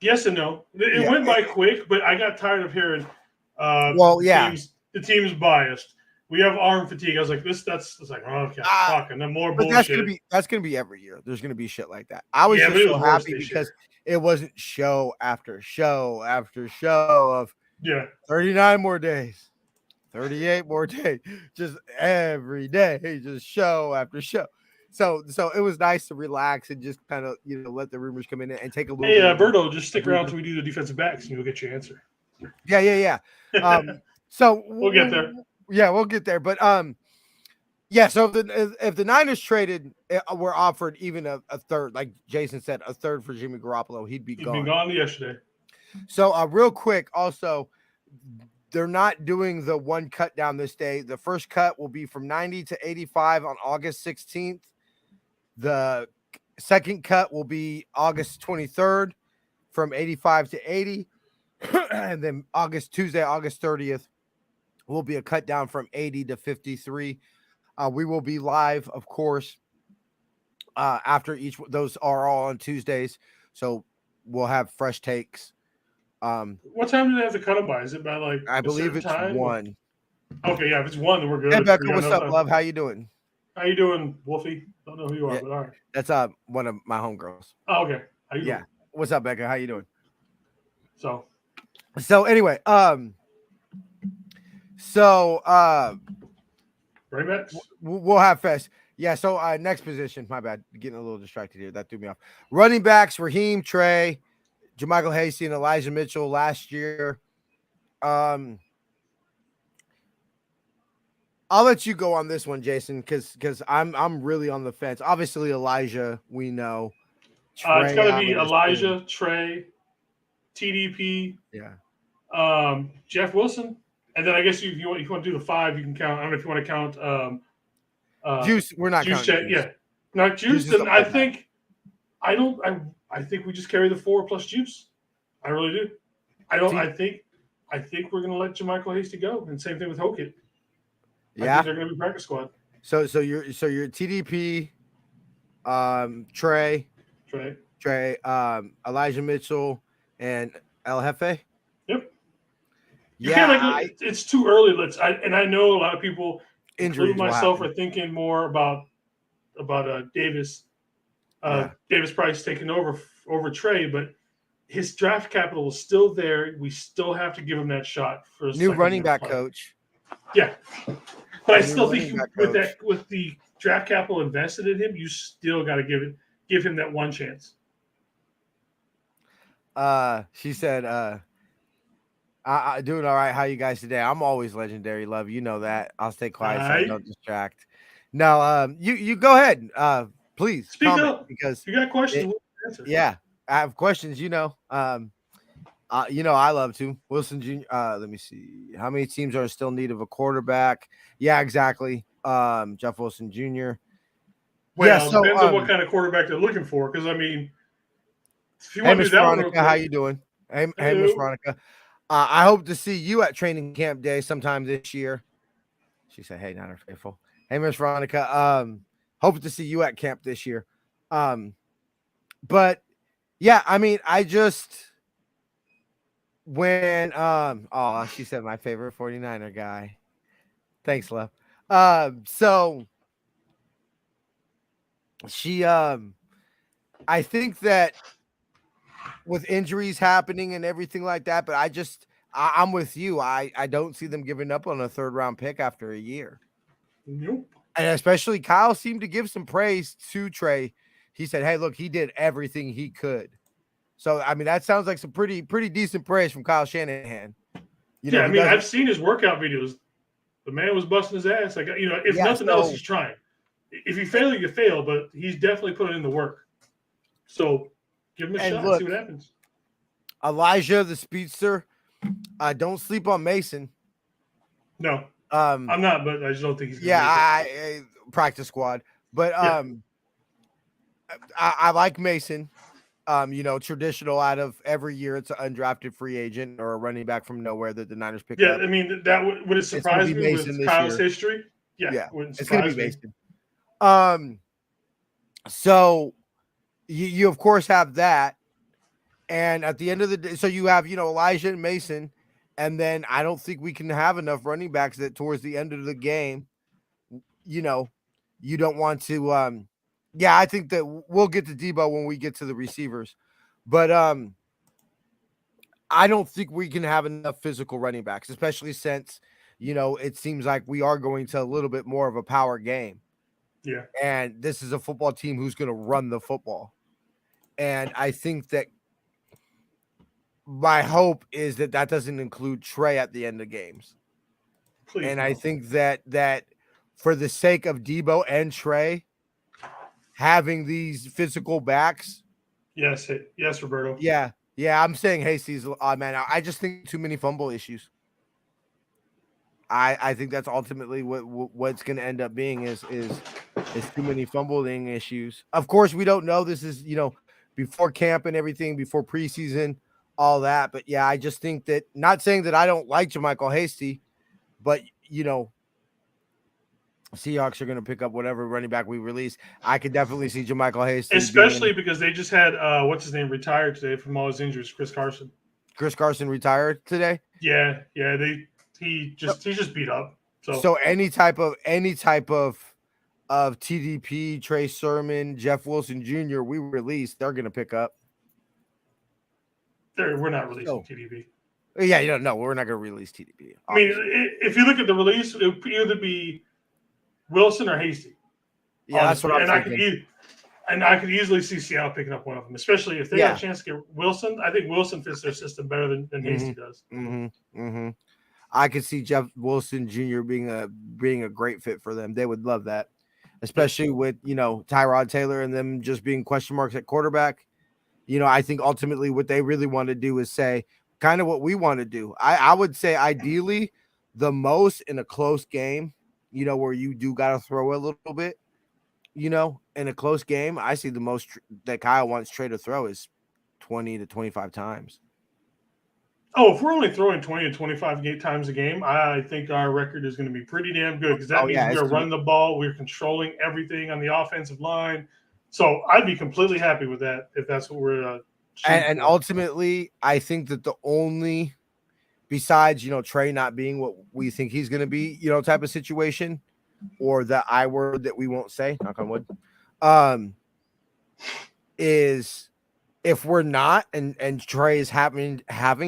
Yes and no. It went by quick, but I got tired of hearing the team's biased. We have arm fatigue. I was like, that's like, oh, okay, fuck, and then more bullshit. That's gonna be every year. There's gonna be shit like that. I was just so happy because it wasn't show after show after show of 39 more days, 38 more days, just every day, just show after show. So it was nice to relax and just kind of let the rumors come in and take a little. Hey, Berto, just stick around till we do the defensive backs and you'll get your answer. Yeah. So we'll get there. Yeah, we'll get there. But so if the Niners traded, were offered even a third, like Jason said, a third for Jimmy Garoppolo, he'd be gone. He'd been gone yesterday. So real quick, also, they're not doing the one cut down this day. The first cut will be from 90 to 85 on August 16th. The second cut will be August 23rd from 85 to 80. And then Tuesday, August 30th, will be a cut down from 80 to 53. We will be live, of course, after each. Those are all on Tuesdays, so we'll have fresh takes. What time do they have to cut them by? Is it by like I believe it's time? 1. Okay, yeah, if it's 1, then we're good. Hey, Becca, what's up, love? How you doing? How you doing, Wolfie? Don't know who you are, but all right. That's one of my homegirls. Oh, okay. How you doing? What's up, Becca? How you doing? So anyway, running backs? We'll have fest. Yeah, so next position. My bad. Getting a little distracted here. That threw me off. Running backs, Raheem, Trey, JaMycal Hasty, and Elijah Mitchell last year. I'll let you go on this one, Jason, because I'm really on the fence. Obviously, Elijah, we know. It's got to be Elijah, Trey, TDP, Jeff Wilson, and then I guess if you want to do the 5, you can count. I don't know if you want to count Juice. We're not Juice. counting Juice. Yeah, not Juice. Then I think I think we just carry the 4 plus Juice. I really do. I think we're gonna let JaMycal Hasty go, and same thing with Hokett. I think they're gonna be practice squad. So you're TDP, Trey, Elijah Mitchell, and El Jefe. Yep. It's too early. I know a lot of people, including myself, are thinking more about Davis, Davis Price taking over Trey, but his draft capital is still there. We still have to give him that shot for a new running back coach. Yeah, but I still think with the draft capital invested in him, you still got to give him that one chance. She said, I doing all right. How you guys today? I'm always legendary, love. You know that. I'll stay quiet so I don't distract. No, you go ahead. Please speak up because if you got questions. I have questions. I love to. Wilson Jr. Let me see. How many teams are still in need of a quarterback? Yeah, exactly. Jeff Wilson Jr. Well, depends on what kind of quarterback they're looking for. Because I mean, if you want to do that Veronica, how you doing? Hey, Miss Veronica. I hope to see you at training camp day sometime this year. She said, "Hey, Niner faithful." Hey, Miss Veronica. Hope to see you at camp this year. But yeah, I mean, I just when she said my favorite 49er guy. Thanks, love. So she I think that with injuries happening and everything like that, but I'm with you. I don't see them giving up on a 3rd round pick after a year. Nope. And especially Kyle seemed to give some praise to Trey. He said, "Hey, look, he did everything he could." So I mean, that sounds like some pretty decent praise from Kyle Shanahan. I mean, I've seen his workout videos. The man was busting his ass. Like, if nothing else, he's trying. If you fail, you fail, but he's definitely putting in the work. So give him a shot. Look, see what happens. Elijah, the speedster. Don't sleep on Mason. No, I'm not, but I just don't think he's gonna I practice squad. But I like Mason. Traditional out of every year, it's an undrafted free agent or a running back from nowhere that the Niners pick up. Yeah, I mean, that would it surprise me with Kyle's history? Yeah, it's going to be Mason. So you of course have that, and at the end of the day, so you have Elijah and Mason, and then I don't think we can have enough running backs that towards the end of the game, you don't want to. I think that we'll get to Debo when we get to the receivers, but I don't think we can have enough physical running backs, especially since it seems like we are going to a little bit more of a power game. Yeah, and this is a football team who's going to run the football, and I think that my hope is that doesn't include Trey at the end of games. Please and no. I think that for the sake of Debo and Trey having these physical backs. Yes, Roberto. Yeah, I'm saying Hasty's. Man, I just think too many fumble issues. I think that's ultimately what's going to end up being is too many fumbling issues. Of course, we don't know. This is before camp and everything, before preseason, all that. But yeah, I just think that, not saying that I don't like JaMycal Hasty, but Seahawks are going to pick up whatever running back we release. I could definitely see JaMycal Hasty, especially because they just had what's his name retired today from all his injuries. Chris Carson. Chris Carson retired today. Yeah. He just beat up. So any type of TDP, Trey Sermon, Jeff Wilson Jr. we release, they're going to pick up. We're not releasing TDP. Yeah, no, we're not going to release TDP. Obviously. I mean, if you look at the release, it would either be Wilson or Hasty. Yeah, honestly. That's what I'm thinking. I could easily see Seattle picking up one of them, especially if they got a chance to get Wilson. I think Wilson fits their system better than Hasty does. I could see Jeff Wilson Jr. being a great fit for them. They would love that, especially with Tyrod Taylor and them just being question marks at quarterback. I think ultimately what they really want to do is say kind of what we want to do. I would say ideally the most in a close game, where you do got to throw a little bit, in a close game. I see the most that Kyle wants Trey to throw is 20 to 25 times. Oh, if we're only throwing 20 to 25 times a game, I think our record is going to be pretty damn good because that means we're running the ball. We're controlling everything on the offensive line. So I'd be completely happy with that if that's what we're and ultimately, I think that the only, besides, Trey not being what we think he's going to be, type of situation, or the I word that we won't say, knock on wood, is if we're not and Trey is having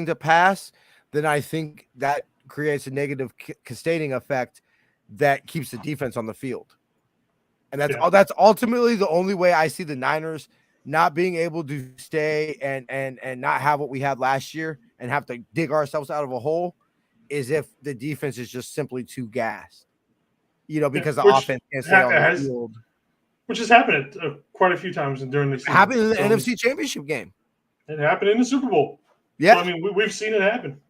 to pass, then I think that creates a negative cascading effect that keeps the defense on the field. And that's ultimately the only way I see the Niners not being able to stay and not have what we had last year and have to dig ourselves out of a hole is if the defense is just simply too gassed. Because the offense can't stay on the field. Which has happened quite a few times during the season. It happened in the NFC Championship game. It happened in the Super Bowl. Yeah. So, I mean, we've seen it happen.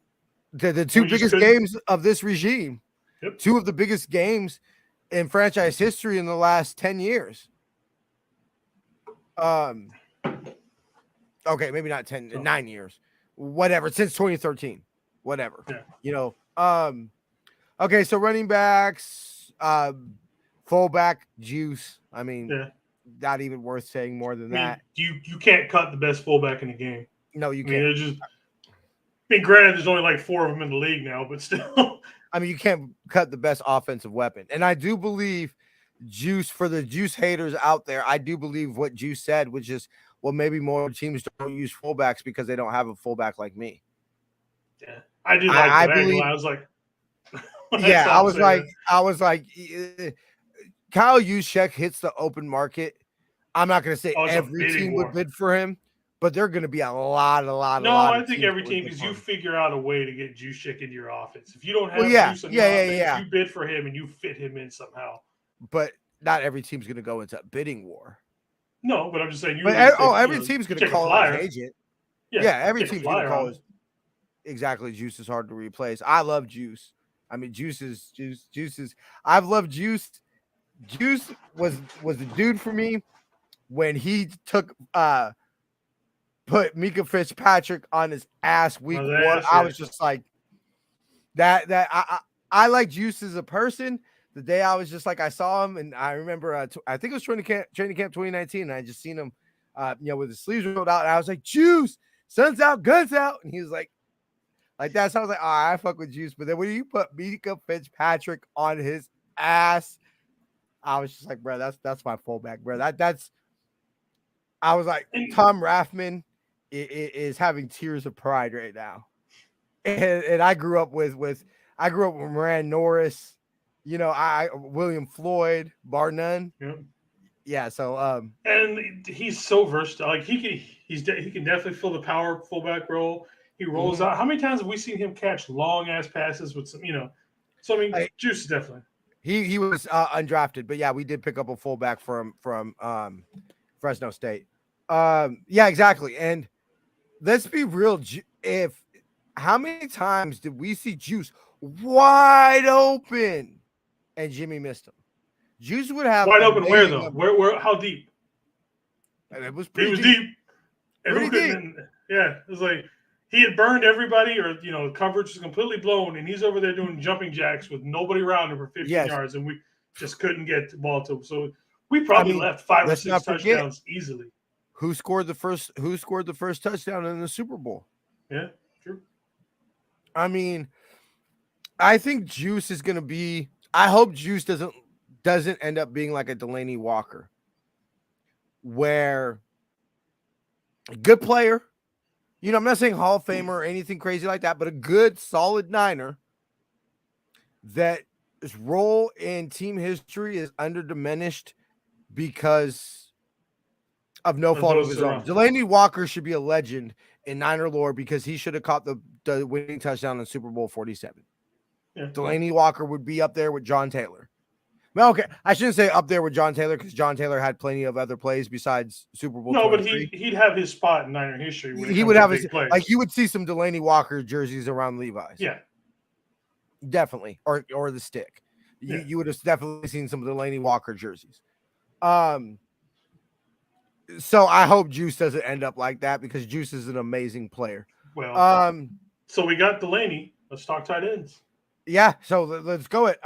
The two biggest games of this regime. Yep. Two of the biggest games in franchise history in the last 10 years. Okay, maybe not 10, 9 years. Whatever, since 2013. Whatever. Yeah. Okay, so running backs, Fullback, Juice. I mean, Yeah. not even worth saying more than that. You can't cut the best fullback in the game. No, you I mean, can't. it's just. I mean, granted, there's only like 4 of them in the league now, but still. I mean, you can't cut the best offensive weapon. And I do believe Juice, for the Juice haters out there, I do believe what Juice said, which is, well, maybe more teams don't use fullbacks because they don't have a fullback like me. Yeah, I did like I that. believe, I was like, yeah, I was like, Kyle Juszczyk hits the open market. I'm not going to say every team would bid for him, but they're going to be a lot. I think every team, because you figure out a way to get Juszczyk into your offense. If you don't have Juice in your offense, you bid for him and you fit him in somehow. But not every team's going to go into a bidding war. No, but I'm just saying. Every team's going to call an agent. Yeah, every team's going to call it. Exactly. Juice is hard to replace. I love Juice. I mean, Juice is. I've loved Juice. Juice was the dude for me when he took put Mika Fitzpatrick on his ass week 1. I was just like that. I like Juice as a person. The day I was just like, I saw him, and I remember I think it was training camp 2019, and I just seen him with his sleeves rolled out, and I was like, Juice, sun's out, guns out, and he was like that. So I was like, I fuck with Juice. But then when you put Mika Fitzpatrick on his ass, I was just like, bro, that's my fullback, bro. I was like, Tom Rathman is having tears of pride right now, and I grew up with Moran Norris, William Floyd, bar none. Yeah. So and he's so versatile. Like he can definitely fill the power fullback role. He rolls out. How many times have we seen him catch long ass passes with some, So I mean, Juice is definitely. He was undrafted, but yeah, we did pick up a fullback from Fresno State. Yeah, exactly. And let's be real. How many times did we see Juice wide open and Jimmy missed him? Juice would have wide open. Where though? Where? How deep? And it was pretty deep. And yeah, it was like he had burned everybody, or coverage was completely blown, and he's over there doing jumping jacks with nobody around him for 15 yards, and we just couldn't get the ball to him. So we probably left 5 or 6 touchdowns easily. Who scored the first touchdown in the Super Bowl? Yeah, true. I mean, I think Juice is going to be. I hope Juice doesn't end up being like a Delaney Walker, where a good player. I'm not saying Hall of Famer or anything crazy like that, but a good, solid Niner that his role in team history is underdiminished because of no fault of his own. Delaney Walker should be a legend in Niner lore because he should have caught the winning touchdown in Super Bowl 47. Yeah. Delaney Walker would be up there with John Taylor. Well, okay, I shouldn't say up there with John Taylor because John Taylor had plenty of other plays besides Super Bowl. No, 23. But he'd have his spot in Niner history. He would have his plays. Like you would see some Delaney Walker jerseys around Levi's. Yeah, definitely, or the stick. You would have definitely seen some Delaney Walker jerseys. So I hope Juice doesn't end up like that because Juice is an amazing player. Well, so we got Delaney. Let's talk tight ends. Yeah, so let's go it.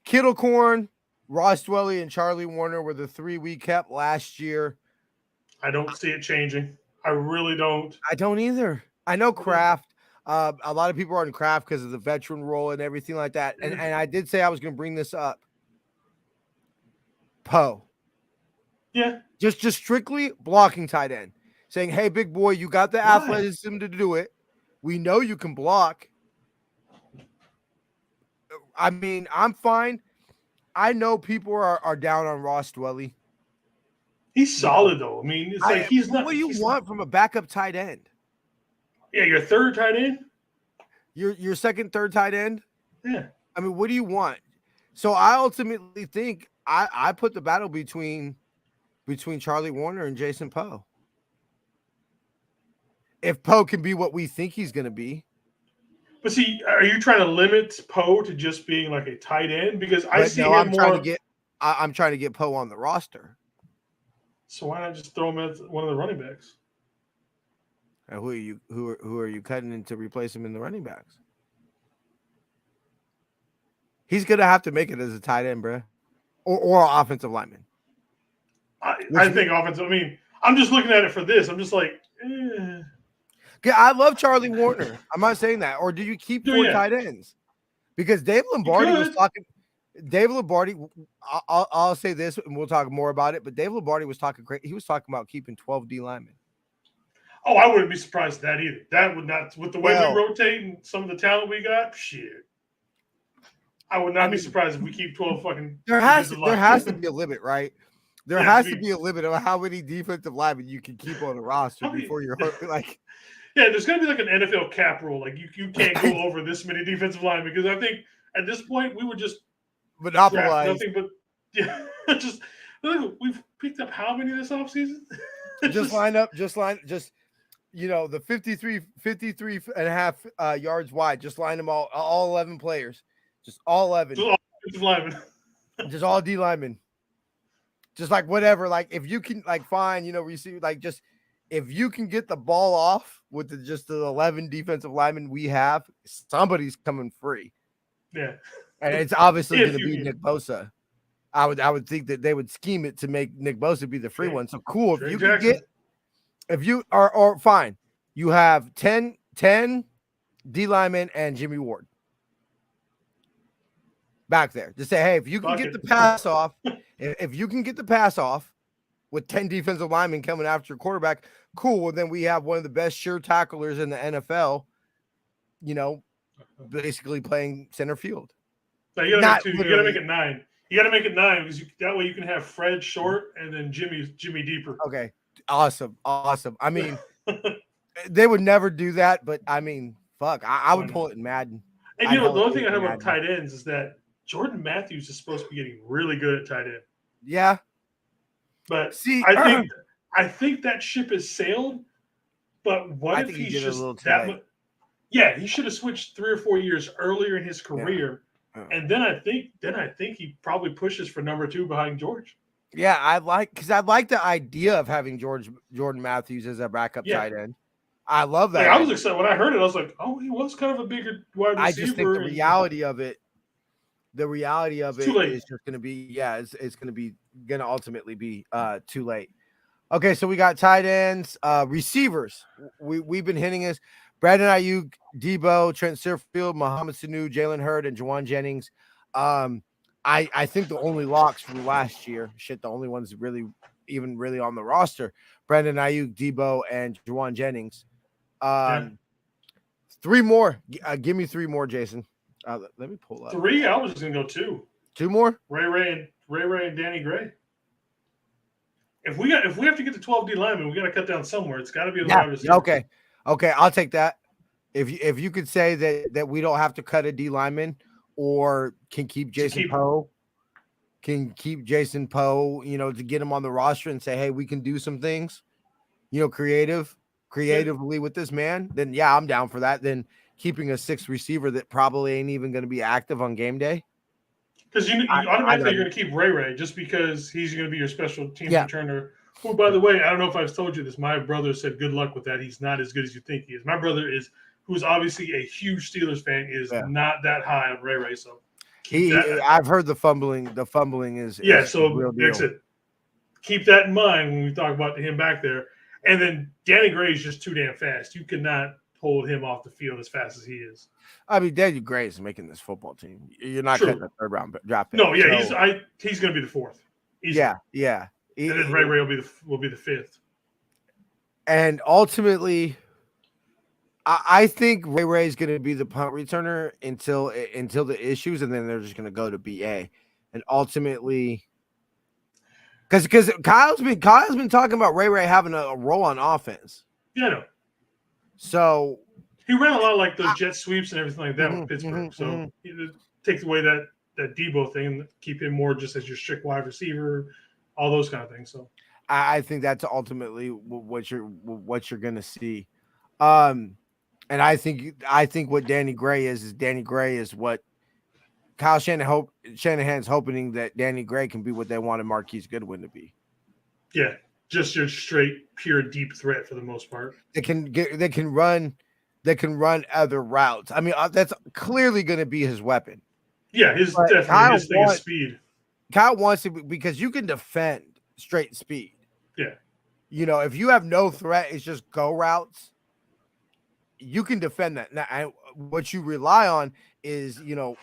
Kittle Corn, Ross Dwelley, and Charlie Warner were the 3 we kept last year. I don't see it changing. I really don't. I don't either. I know Kraft. A lot of people are on Kraft because of the veteran role and everything like that. And I did say I was going to bring this up. Poe. Yeah. Just strictly blocking tight end. Saying, hey, big boy, you got the athleticism to do it. We know you can block. I mean, I'm fine. I know people are down on Ross Dwelley. He's solid, though. I mean, it's like he's not. What do you want from a backup tight end? Yeah, your third tight end? Your second, third tight end? Yeah. I mean, what do you want? So I ultimately think I put the battle between Charlie Warner and Jason Poe. If Poe can be what we think he's going to be. But see, are you trying to limit Poe to just being like a tight end? Because I see him I'm more. I'm trying to get Poe on the roster. So why not just throw him as one of the running backs? And who are you cutting in to replace him in the running backs? He's gonna have to make it as a tight end, bro. or offensive lineman. I think offensive. I mean, I'm just looking at it for this. I'm just like, eh. I love Charlie Warner. I'm not saying that. Or do you keep four tight ends? Because Dave Lombardi was talking. Dave Lombardi, I'll say this, and we'll talk more about it. But Dave Lombardi was talking great. He was talking about keeping 12 D linemen. Oh, I wouldn't be surprised at that either. That would not, with the way we rotate and some of the talent we got. Shit, I would not be surprised if we keep 12 fucking. There has to be a limit, right? There has to be a limit of how many defensive linemen you can keep on a roster before you're like. Yeah, there's going to be like an NFL cap rule. Like you can't go over this many defensive linemen because I think at this point we would just monopolize nothing but just we've picked up how many this offseason? just the 53 and a half yards wide. Just line them all 11 players. Just all 11. Just all defensive linemen. Just all D linemen. Just like whatever. Like if you can find, receive just if you can get the ball off with the 11 defensive linemen we have, somebody's coming free. Yeah. And it's obviously going to be Nick Bosa. I would think that they would scheme it to make Nick Bosa be the free one. So cool. If you can get, if you are, or fine, you have 10 D linemen and Jimmy Ward back there. Just say, hey, if you can get the pass off, if you can get the pass off with 10 defensive linemen coming after your quarterback, cool. Well, then we have one of the best sure tacklers in the NFL, basically playing center field. So you gotta make it 9. You gotta make it 9 because that way you can have Fred short and then Jimmy deeper. Okay, awesome. I mean, they would never do that, but I mean, fuck, I would pull it in Madden. And the only thing I know about tight ends is that Jordan Matthews is supposed to be getting really good at tight end. Yeah, but see, I think that ship has sailed. But what if he's just that? Yeah, he should have switched 3 or 4 years earlier in his career. Yeah. And then I think he probably pushes for number 2 behind George. Yeah, I like the idea of having Jordan Matthews as a backup tight end. I love that. I was excited when I heard it. I was like, oh, he was kind of a bigger wide receiver. I just think the reality of it is just going to be, it's going to ultimately be too late. Okay, so we got tight ends, receivers. We've been hitting this. Brandon Ayuk, Debo, Trent Sherfield, Mohamed Sanu, Jalen Hurd, and Juwan Jennings. I think the only locks from last year, the only ones really on the roster, Brandon Ayuk, Debo, and Juwan Jennings. 3 more. Give me 3 more, Jason. Let me pull up. 3? I was just going to go 2. 2 more? Ray and Danny Gray. If we have to get to 12 D linemen, we got to cut down somewhere. It's got to be the wide receiver. Okay, I'll take that. If you could say that we don't have to cut a D lineman or can keep Jason Poe, to get him on the roster and say, hey, we can do some things, creatively with this man, then yeah, I'm down for that. Then keeping a 6th receiver that probably ain't even going to be active on game day. Because you automatically you're going to keep Ray just because he's going to be your special team returner. Who, by the way, I don't know if I've told you this. My brother said good luck with that. He's not as good as you think he is. My brother who's obviously a huge Steelers fan, is not that high on Ray. So I've heard the fumbling. The fumbling is so real deal. Keep that in mind when we talk about him back there. And then Danny Gray is just too damn fast. You cannot hold him off the field as fast as he is. I mean, Danny Gray is making this football team. You're not getting a 3rd round draft pick. No, yeah, he's going to be the 4th. Yeah. And then Ray will be the 5th. And ultimately, I think Ray is going to be the punt returner until the issues, and then they're just going to go to BA. And ultimately, because Kyle's been talking about Ray having a role on offense. Yeah, I know. So he ran a lot of like those jet sweeps and everything like that with Pittsburgh. So he takes away that Debo thing and keep him more just as your strict wide receiver, all those kind of things. So I think that's ultimately what you're going to see. And I think what Danny Gray is what Kyle Shanahan's hoping that Danny Gray can be what they wanted Marquise Goodwin to be. Yeah. Just your straight, pure, deep threat for the most part. They can run other routes. I mean, that's clearly going to be his weapon. Yeah, his thing is speed. Kyle wants to because you can defend straight speed. Yeah. You know, if you have no threat, it's just go routes. You can defend that. Now, what you rely on is, you know,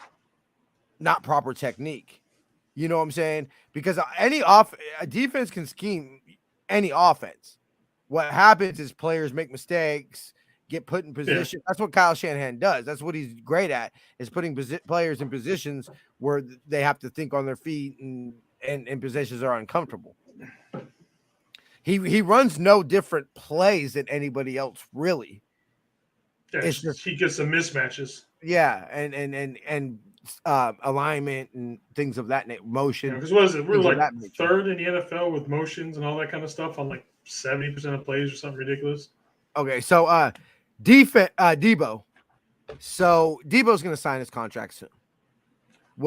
not proper technique. You know what I'm saying? Because a defense can scheme any offense. What happens is players make mistakes, get put in position. That's what Kyle Shanahan does. That's what he's great at, is putting players in positions where they have to think on their feet and in positions are uncomfortable. He runs no different plays than anybody else, really. Yeah, It's just, he gets some mismatches. Yeah, and alignment and things of that motion. Because what is it? We're like third in the NFL with motions and all that kind of stuff on like 70% of plays or something ridiculous. Okay, so defense, Debo. So Debo's going to sign his contract soon.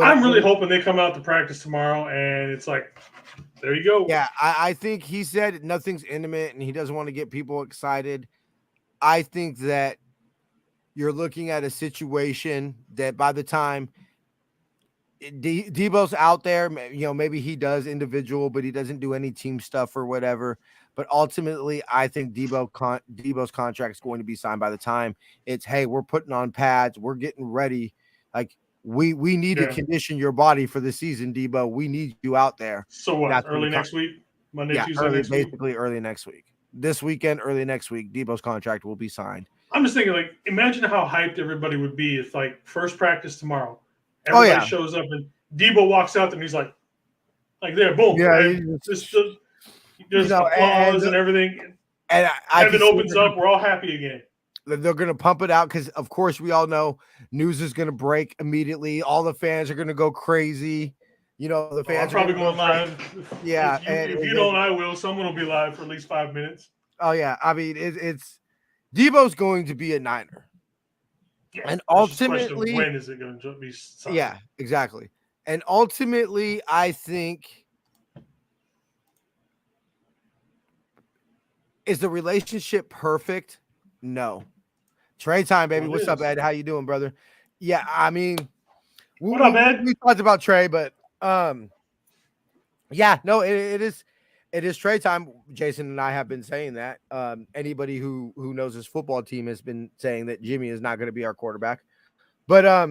I'm really hoping they come out to practice tomorrow and it's like, there you go. Yeah, I think he said nothing's intimate and he doesn't want to get people excited. I think that you're looking at a situation that by the time Debo's out there, you know, maybe he does individual, but he doesn't do any team stuff or whatever. But ultimately, I think Debo's contract is going to be signed by the time it's, hey, we're putting on pads, we're getting ready. Like we need to condition your body for the season, Debo. We need you out there. So what? Early next week, Monday, Tuesday next week. Basically, early next week. This weekend, early next week, Debo's contract will be signed. I'm just thinking, like, imagine how hyped everybody would be if, like, first practice tomorrow. Everybody shows up and Debo walks out there and he's like there, boom. Yeah, right? There's applause and everything. And Heaven opens up. We're all happy again. They're going to pump it out because, of course, we all know news is going to break immediately. All the fans are going to go crazy. You know, the fans are probably going live. Yeah. If you don't, I will. Someone will be live for at least 5 minutes. Oh, yeah. I mean, it's Debo's going to be a Niner. Yeah, and ultimately, when is it going to be signed? Yeah, exactly. And ultimately, I think, is the relationship perfect? No. Trade time, baby. What's up, Ed? How you doing, brother? Yeah, I mean, what up, Ed? We talked about Trey, but yeah, no, it is trade time. Jason and I have been saying that. Anybody who knows his football team has been saying that Jimmy is not going to be our quarterback. But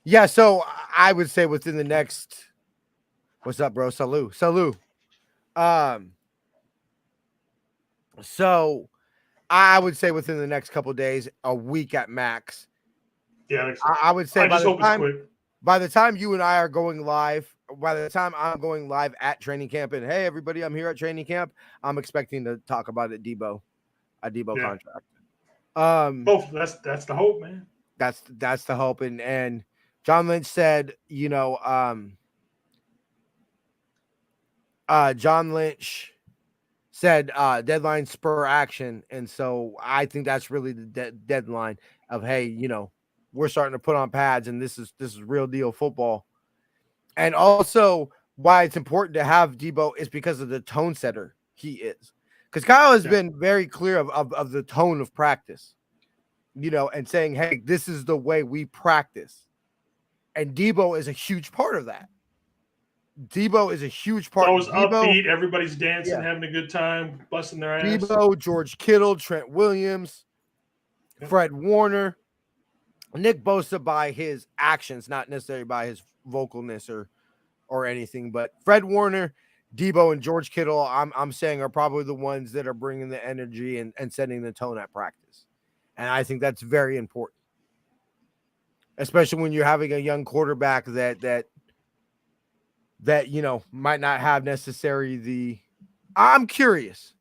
yeah, so I would say within the next, what's up, bro? Salute. So I would say within the next couple of days, a week at max. Yeah, I would say it's quick. By the time you and I are going live, by the time I'm going live at training camp, and hey, everybody, I'm here at training camp, I'm expecting to talk about a Debo contract. That's the hope, man. That's the hope. And John Lynch said, you know, John Lynch said deadline spur action. And so I think that's really the deadline of, hey, you know, we're starting to put on pads and this is real deal football. And also why it's important to have Debo is because of the tone setter he is. Because Kyle has been very clear of the tone of practice, you know, and saying, hey, this is the way we practice. And Debo is a huge part of that. Debo is a huge part. Those upbeat, everybody's dancing, having a good time, busting their ass. Debo, George Kittle, Trent Williams, Fred Warner, Nick Bosa by his actions, not necessarily by his vocalness or anything, but Fred Warner, Debo, and George Kittle, I'm saying are probably the ones that are bringing the energy and setting the tone at practice. And I think that's very important, especially when you're having a young quarterback that you know might not have necessarily I'm curious.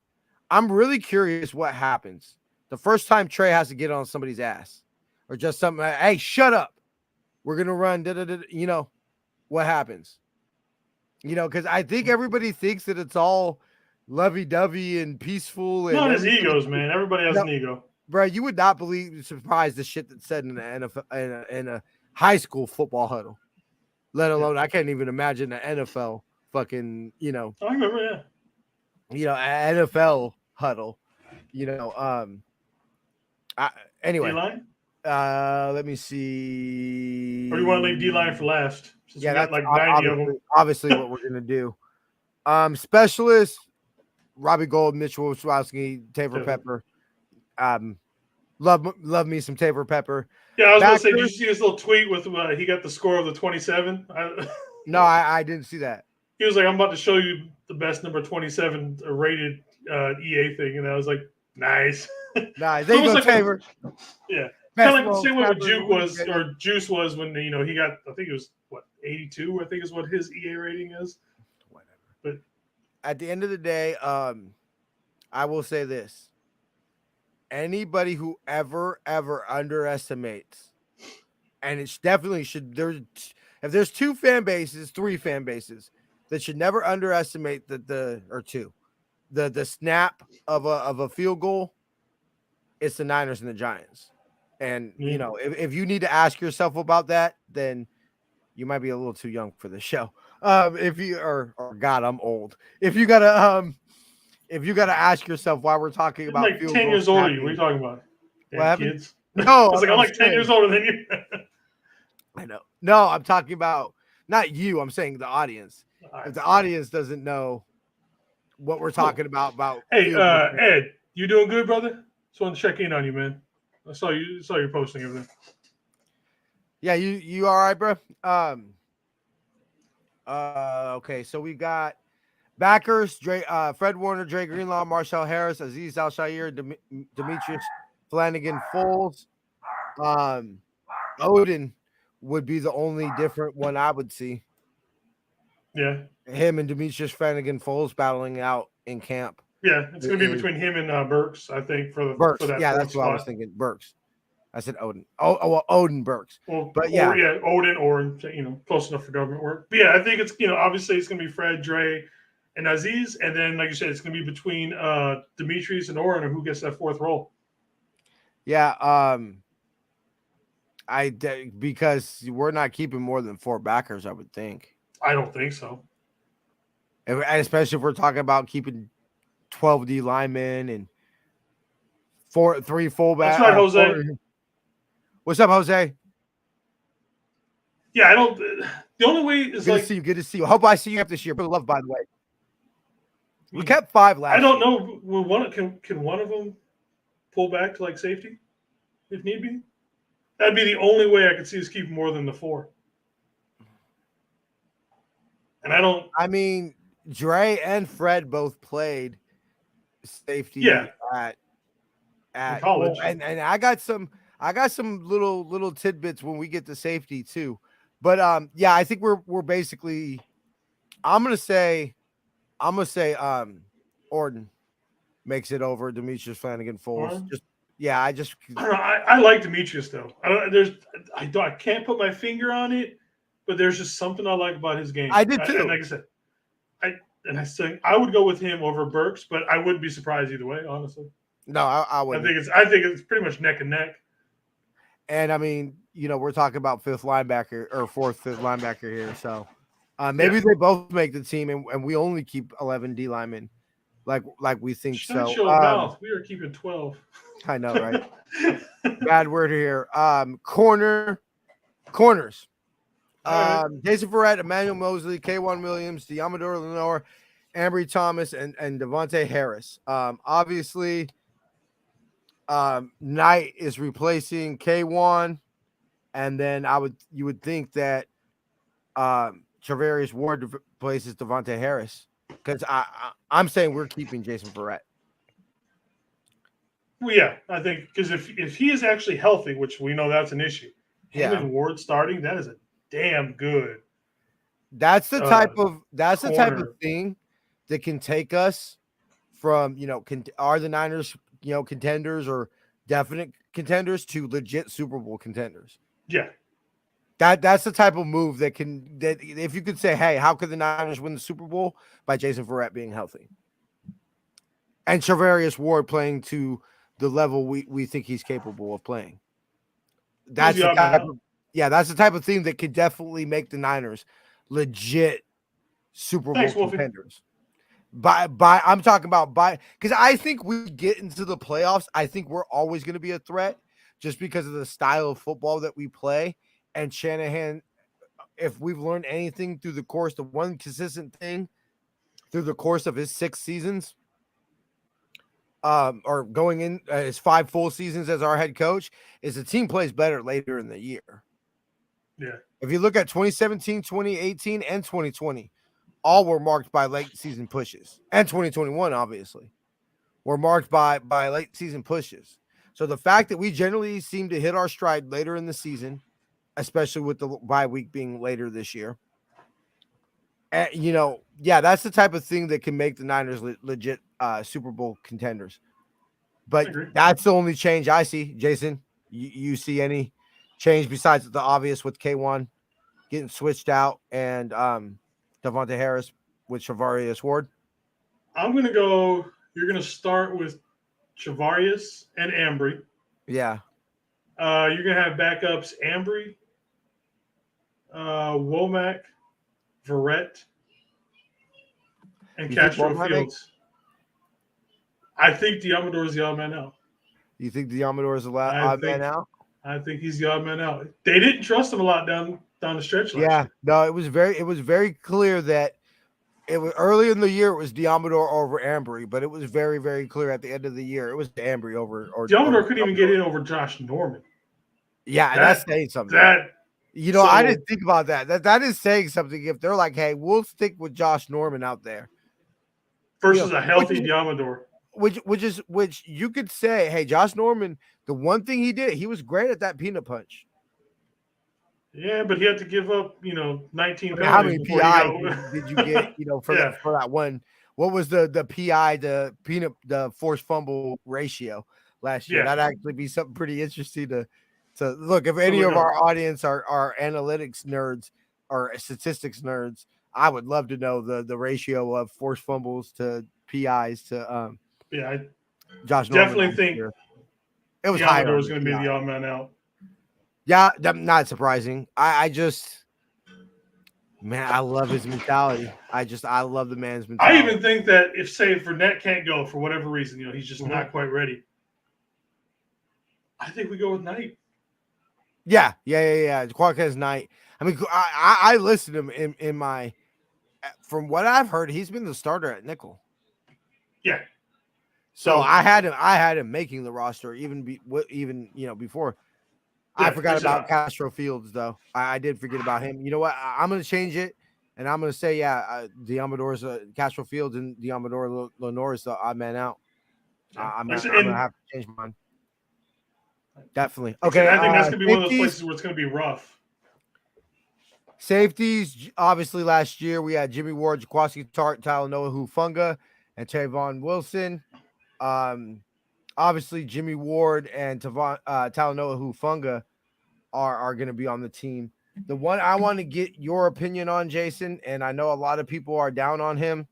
I'm really curious what happens the first time Trey has to get on somebody's ass or just something. Hey, shut up. We're gonna run. You know what happens? You know, because I think everybody thinks that it's all lovey-dovey and peaceful. Not his egos, man. Everybody has an ego, bro. You would not surprise the shit that's said in the NFL, in a high school football huddle. Let alone, I can't even imagine the NFL fucking, you know. I remember, you know, NFL huddle, you know. Anyway, Let me see. Or you want to leave D-line for last? Since Yeah, we got that's like 90 of them. obviously what we're gonna do. Specialists: Robbie Gold, Mitchell Wojciechowski, Taylor Pepper. Love me some Taylor Pepper. Yeah, I was gonna say, did you see this little tweet with he got the score of the 27? No, I didn't see that. He was like, "I'm about to show you the best number 27 rated EA thing," and I was like, "Nice." Nice. They go like Taylor. Yeah. Kind of like the same way with Juke was, or Juice was when he got. I think it was what 82. I think is what his EA rating is. Whatever. But at the end of the day, I will say this: anybody who ever underestimates, and it's definitely should. If there's three fan bases that should never underestimate the snap of a field goal. It's the Niners and the Giants. And, if you need to ask yourself about that, then you might be a little too young for the show. If you or God, I'm old. If you gotta ask yourself why we're talking about like 10 years older, what are you talking about? Kids? No, I was like, I'm like 10 years older than you. I know. No, I'm talking about not you. I'm saying the audience. If the audience doesn't know what we're talking about hey, Ed, you doing good, brother? Just want to check in on you, man. I saw you posting everything. Yeah, you all right, bro? Okay, so we got backers: Fred Warner, Dre Greenlaw, Marshall Harris, Aziz Al-Shaair, Demetrius Flanagan, Foles. Odin would be the only different one I would see. Yeah, him and Demetrius Flanagan, Foles battling out in camp. Yeah, it's going to be between him and Burks, I think, for Burks. that yeah, that's what I was thinking. Burks. I said Odin. Well, Odin Burks. Well, but yeah, Odin or close enough for government work. But yeah, I think it's obviously it's going to be Fred, Dre, and Aziz, and then like you said, it's going to be between Demetrius and Oren, or who gets that fourth role. Yeah, because we're not keeping more than 4 backers, I would think. I don't think so. Especially if we're talking about keeping 12 D linemen and 3 fullbacks. That's right, Jose. What's up, Jose? Yeah, I don't. The only way is good to see you. Good to see you. I hope I see you up this year. Brother Love, by the way. We kept 5 last. I don't know. Will can one of them pull back to like safety if need be? That'd be the only way I could see us keep more than the 4. And I don't. I mean, Dre and Fred both played safety. Yeah. At college, and I got some little tidbits when we get to safety too. But yeah, I think we're basically. I'm gonna say, Orton makes it over Demetrius Flanagan Foles. I don't know. I like Demetrius though. I can't put my finger on it, but there's just something I like about his game. I did too. And like I said, I would go with him over Burks, but I wouldn't be surprised either way, honestly. No, I wouldn't. I think it's pretty much neck and neck. And I mean, we're talking about 5th linebacker here. So maybe they both make the team, and we only keep 11 D linemen, like we think. Shut so. Your mouth. We are keeping 12. I know, right? Bad word here. Corners. Jason Verrett, Emmanuel Mosley, K1 Williams, Diamador Lenore, Ambry Thomas, and Devontae Harris. Obviously, Knight is replacing K1, and then you would think that Travarius Ward replaces Devontae Harris, because I'm saying we're keeping Jason Verrett. Well, yeah, I think because if he is actually healthy, which we know that's an issue, him and Ward starting, that is a damn good. That's the type of thing that can take us from are the Niners contenders or definite contenders to legit Super Bowl contenders. Yeah, that's the type of move that if you could say, hey, how could the Niners win the Super Bowl? By Jason Verrett being healthy and Travarius Ward playing to the level we think he's capable of playing. That's the type of thing that could definitely make the Niners legit Super Bowl contenders. I'm talking about because I think we get into the playoffs. I think we're always going to be a threat just because of the style of football that we play. And Shanahan, if we've learned anything through the course, the one consistent thing through the course of his 6 seasons, or going in his 5 full seasons as our head coach, is the team plays better later in the year. Yeah. If you look at 2017, 2018, and 2020, all were marked by late season pushes, and 2021 obviously were marked by late season pushes. So the fact that we generally seem to hit our stride later in the season, especially with the bye week being later this year, and that's the type of thing that can make the Niners legit Super Bowl contenders. But that's the only change I see. Jason, you see any change besides the obvious with K1 getting switched out and Devontae Harris with Charvarius Ward? I'm going to go. You're going to start with Charvarius and Ambry. Yeah. You're going to have backups Ambry, Womack, Verrett, and Castro Fields. I think Diamador is the odd man out. You think Diamador is the odd man out? I think he's the odd man out. They didn't trust him a lot down the stretch last year. No, it was very clear that it was early in the year. It was Diamador over Ambry, but it was very, very clear at the end of the year it was Ambry over. Or Diamador couldn't even get in over Josh Norman. Yeah, that's saying something. I didn't think about that. That is saying something. If they're like, hey, we'll stick with Josh Norman out there versus a healthy Diamador. Which you could say, hey, Josh Norman, the one thing he did, he was great at that peanut punch. Yeah, but he had to give up, 19 penalties. How many PI did you get, for that one? What was the PI the forced fumble ratio last year? That'd actually be something pretty interesting to look. If any of our audience are analytics nerds or statistics nerds, I would love to know the ratio of forced fumbles to PIs to I Josh definitely Norman think it was higher. Was going to be the odd man out. Yeah, not surprising. I love his mentality. I love the man's mentality. I even think that if Fournette can't go for whatever reason, he's just not quite ready. I think we go with Knight. Yeah. Quarquez Knight. I mean, I listened to him in my. From what I've heard, he's been the starter at nickel. Yeah. So I had him making the roster even before. I forgot about Castro Fields though. I did forget about him. You know what? I'm going to change it, and I'm going to say Diamador's Castro Fields and Diamador Lenore is the odd man out. I'm going to have to change mine. Definitely. Okay. I think that's going to be one of those places where it's going to be rough. Safeties, obviously last year we had Jimmy Ward, Jaquaski Tart, Talanoa Hufanga, and Tavon Wilson. Obviously Jimmy Ward and Talanoa Hufanga are going to be on the team. The one I want to get your opinion on, Jason, and I know a lot of people are down on him,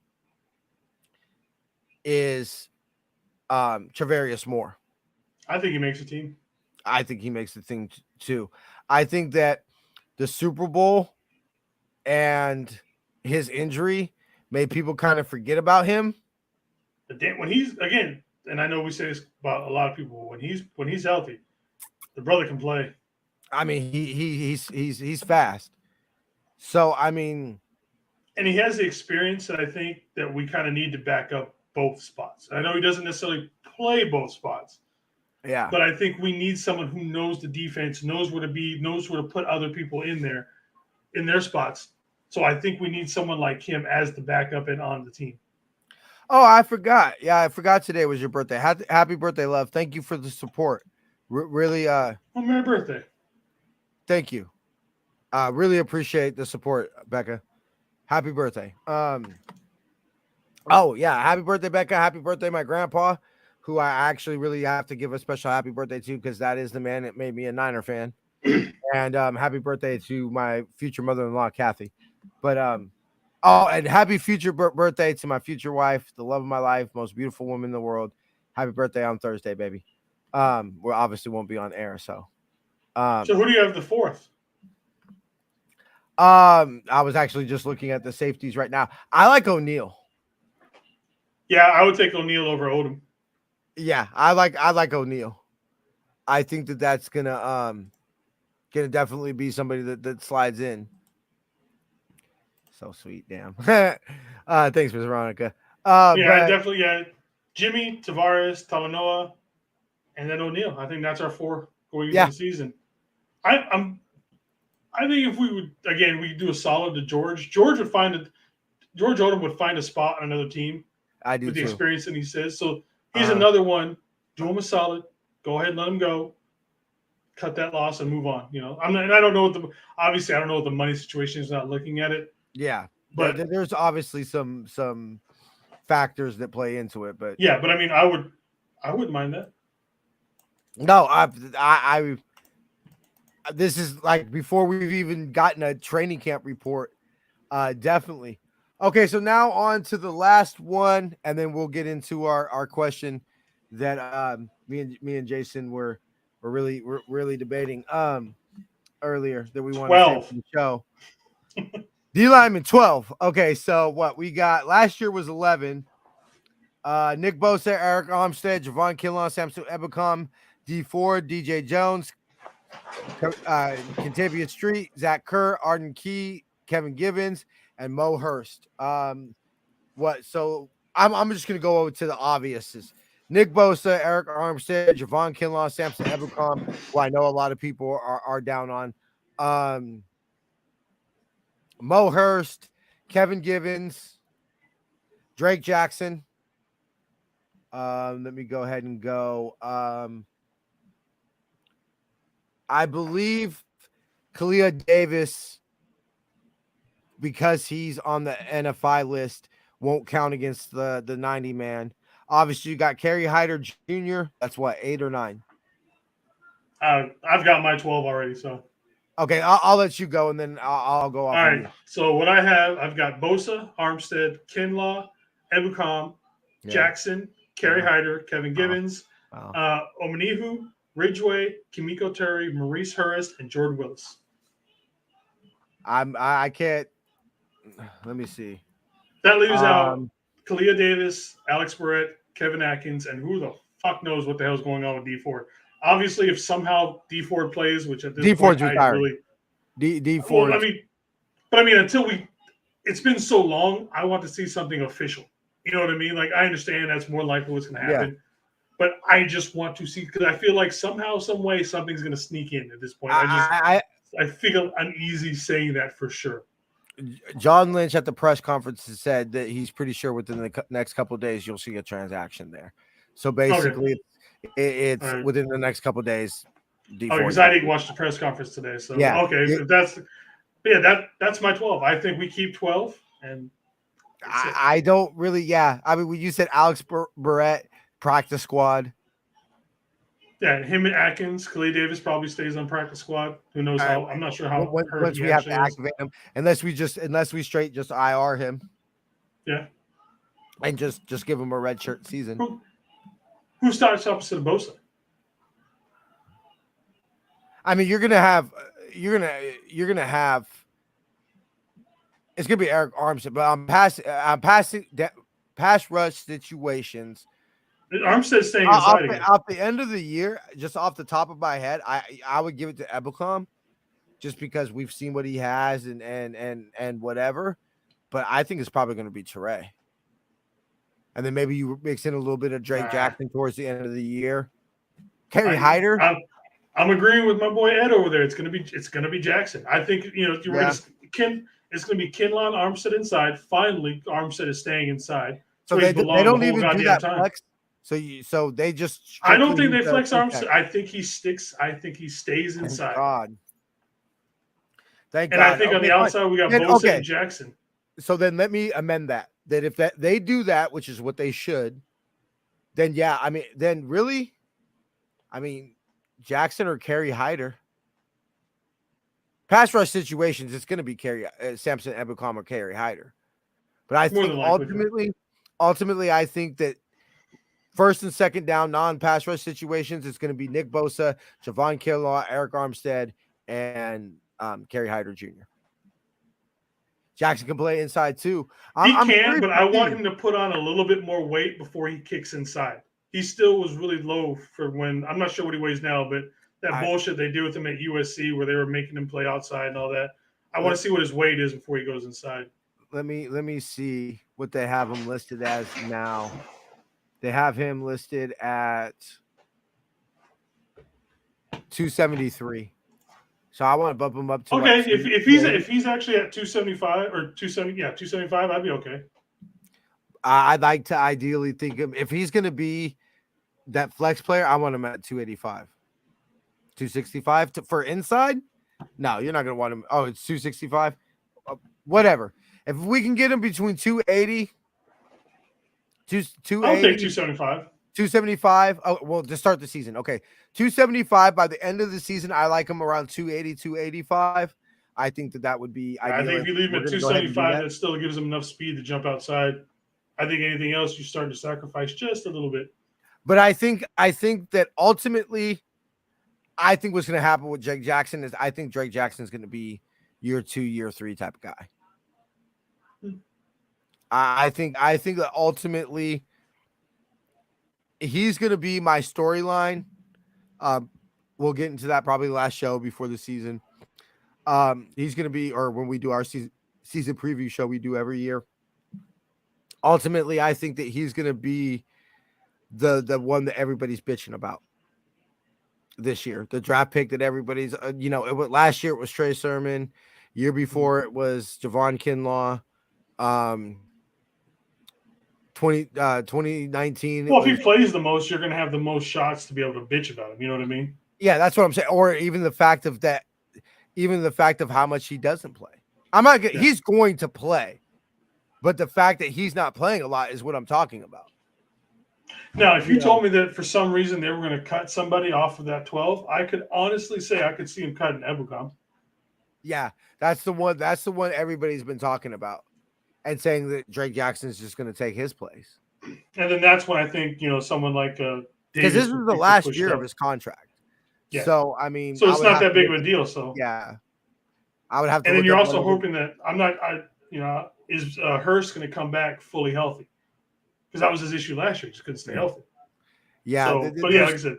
is Travarius Moore. I think he makes the team. I think he makes the team too. I think that the Super Bowl and his injury made people kind of forget about him. When he's and I know we say this about a lot of people, when he's healthy, the brother can play. I mean, he's fast. So I mean, and he has the experience that I think that we kind of need to back up both spots. I know he doesn't necessarily play both spots. Yeah. But I think we need someone who knows the defense, knows where to be, knows where to put other people in their spots. So I think we need someone like him as the backup and on the team. Oh, I forgot. Yeah, I forgot today was your birthday. Happy birthday, love. Thank you for the support. Really. Well, merry birthday. Thank you. Really appreciate the support, Becca. Happy birthday. Oh, yeah. Happy birthday, Becca. Happy birthday, my grandpa, who I actually really have to give a special happy birthday to because that is the man that made me a Niner fan. And happy birthday to my future mother-in-law, Kathy. But and happy future birthday to my future wife, the love of my life, most beautiful woman in the world. Happy birthday on Thursday, baby. We obviously won't be on air, so. So who do you have the fourth? I was actually just looking at the safeties right now. I like O'Neal. Yeah, I would take O'Neal over Odom. Yeah, I like O'Neal. I think that that's gonna definitely be somebody that slides in. So sweet, damn. Thanks, Miss Veronica. Yeah. Jimmy, Tavares, Talanoa, and then O'Neal. I think that's our 4 going into the season. I think if we would we could do a solid to George. George Odom would find a spot on another team. I do with the too. experience that he says. So he's another one. Do him a solid. Go ahead and let him go. Cut that loss and move on. I don't know I don't know what the money situation is. Not looking at it. Yeah, but there's obviously some factors that play into it. But yeah, but I mean, I wouldn't mind that. No, I this is like before we've even gotten a training camp report. Definitely. Okay, so now on to the last one, and then we'll get into our question that me and Jason were really debating earlier that we wanted to say for the show. D lineman 12. Okay, so what we got last year was 11. Nick Bosa, Eric Armstead, Javon Kinlaw, Samson Ebukam, D Ford, DJ Jones, Kentavious Street, Zach Kerr, Arden Key, Kevin Givens, and Mo Hurst. So I'm just gonna go over to the obviouses. Nick Bosa, Eric Armstead, Javon Kinlaw, Samson Ebukam, who I know a lot of people are down on. Mo Hurst, Kevin Givens, Drake Jackson. Let me go ahead and go. I believe Kalia Davis, because he's on the NFI list, won't count against the 90 man. Obviously, you got Kerry Hyder Jr. That's what, 8 or 9? I've got my 12 already. So okay, I'll let you go, and then I'll go off. All right. So what I've got Bosa, Armstead, Kinlaw, Ebukam, Jackson, Kerry Hyder, Kevin Givens, Omenihu, Ridgeway, Kimiko Terry, Maurice Hurst, and Jordan Willis. I can't. Let me see. That leaves out Kalia Davis, Alex Barrett, Kevin Atkins, and who the fuck knows what the hell's going on with D Ford. Obviously, if somehow D Ford plays, which at this D Ford's point retired. D Ford. Well, I mean, until it's been so long. I want to see something official. You know what I mean? Like, I understand that's more likely what's going to happen, but I just want to see, because I feel like somehow, some way, something's going to sneak in at this point. I feel uneasy saying that for sure. John Lynch at the press conference said that he's pretty sure within the next couple of days you'll see a transaction there. So basically, it's right. Within the next couple of days. Because I didn't watch the press conference today. So that's my 12. I think we keep 12, and I don't really. Yeah, I mean, when you said Alex Barrett practice squad. Yeah, him and Atkins, Kalia Davis probably stays on practice squad. Who knows how? I'm not sure how. Once we have to activate him, unless we straight just IR him. Yeah, and just give him a red shirt season. Who starts opposite of Bosa? I mean, you're gonna have. It's gonna be Eric Armstead, but I'm passing pass rush situations. Armstead's staying inside again. Off the end of the year, just off the top of my head, I would give it to Ebukam, just because we've seen what he has and whatever. But I think it's probably going to be Teray, and then maybe you mix in a little bit of Drake Jackson towards the end of the year. Kerry Hyder. I'm agreeing with my boy Ed over there. It's gonna be Jackson. I think you're right. It's gonna be Kinlaw and Armstead inside. Finally, Armstead is staying inside. So they don't even do that flex. So they just. I don't think they flex Armstead. I think he sticks. I think he stays inside. Thank God. And I think on the outside we got Bosa and Jackson. So then let me amend that. That if they do that, which is what they should, then Jackson or Kerry Hyder. Pass rush situations, it's going to be Samson Ebukam or Kerry Hyder. But I think ultimately, I think that first and second down non-pass rush situations, it's going to be Nick Bosa, Javon Kinlaw, Eric Armstead, and Kerry Hyder Jr. Jackson can play inside too. He can, but I want him to put on a little bit more weight before he kicks inside. he still was really low for when. I'm not sure what he weighs now, but that bullshit they did with him at USC where they were making him play outside and all that. I want to see what his weight is before he goes inside. Let me see what they have him listed as now. They have him listed at 273. So I want to bump him up to okay. If he's actually at 275 or 270, 275, I'd be okay. I'd like to ideally think if he's going to be that flex player, I want him at 285, 265 for inside. No, you're not going to want him. Oh, it's 265. Whatever. If we can get him between 280, 280, I'll take 275. 275. Oh, well, to start the season. Okay. 275 by the end of the season. I like him around 280, 285. I think that would be ideal. I think if you leave him at 275, that still gives him enough speed to jump outside. I think anything else, you start to sacrifice just a little bit. But I think that ultimately, I think what's going to happen with Drake Jackson is I think Drake Jackson is going to be year 2, year 3 type of guy. I think that ultimately he's going to be my storyline. We'll get into that probably last show before the season. He's going to be, or when we do our season preview show we do every year. Ultimately, I think that he's going to be the one that everybody's bitching about this year. The draft pick that everybody's, last year it was Trey Sermon. Year before it was Javon Kinlaw. 2019. Well, if he plays the most, you're going to have the most shots to be able to bitch about him. You know what I mean? Yeah, that's what I'm saying. Or even the fact of how much he doesn't play. He's going to play, but the fact that he's not playing a lot is what I'm talking about. Now, if you told me that for some reason they were going to cut somebody off of that 12, I could honestly say I could see him cutting Ebukam. Yeah, that's the one. That's the one everybody's been talking about and saying that Drake Jackson is just going to take his place. And then that's when I think, someone like because this is the last year of his contract. Yeah. So, I mean, so it's not that big of a deal. So, yeah, I would have to. And then you're also hoping that is Hurst going to come back fully healthy? Because that was his issue last year. He just couldn't stay healthy. Yeah. So, but yeah, like I said,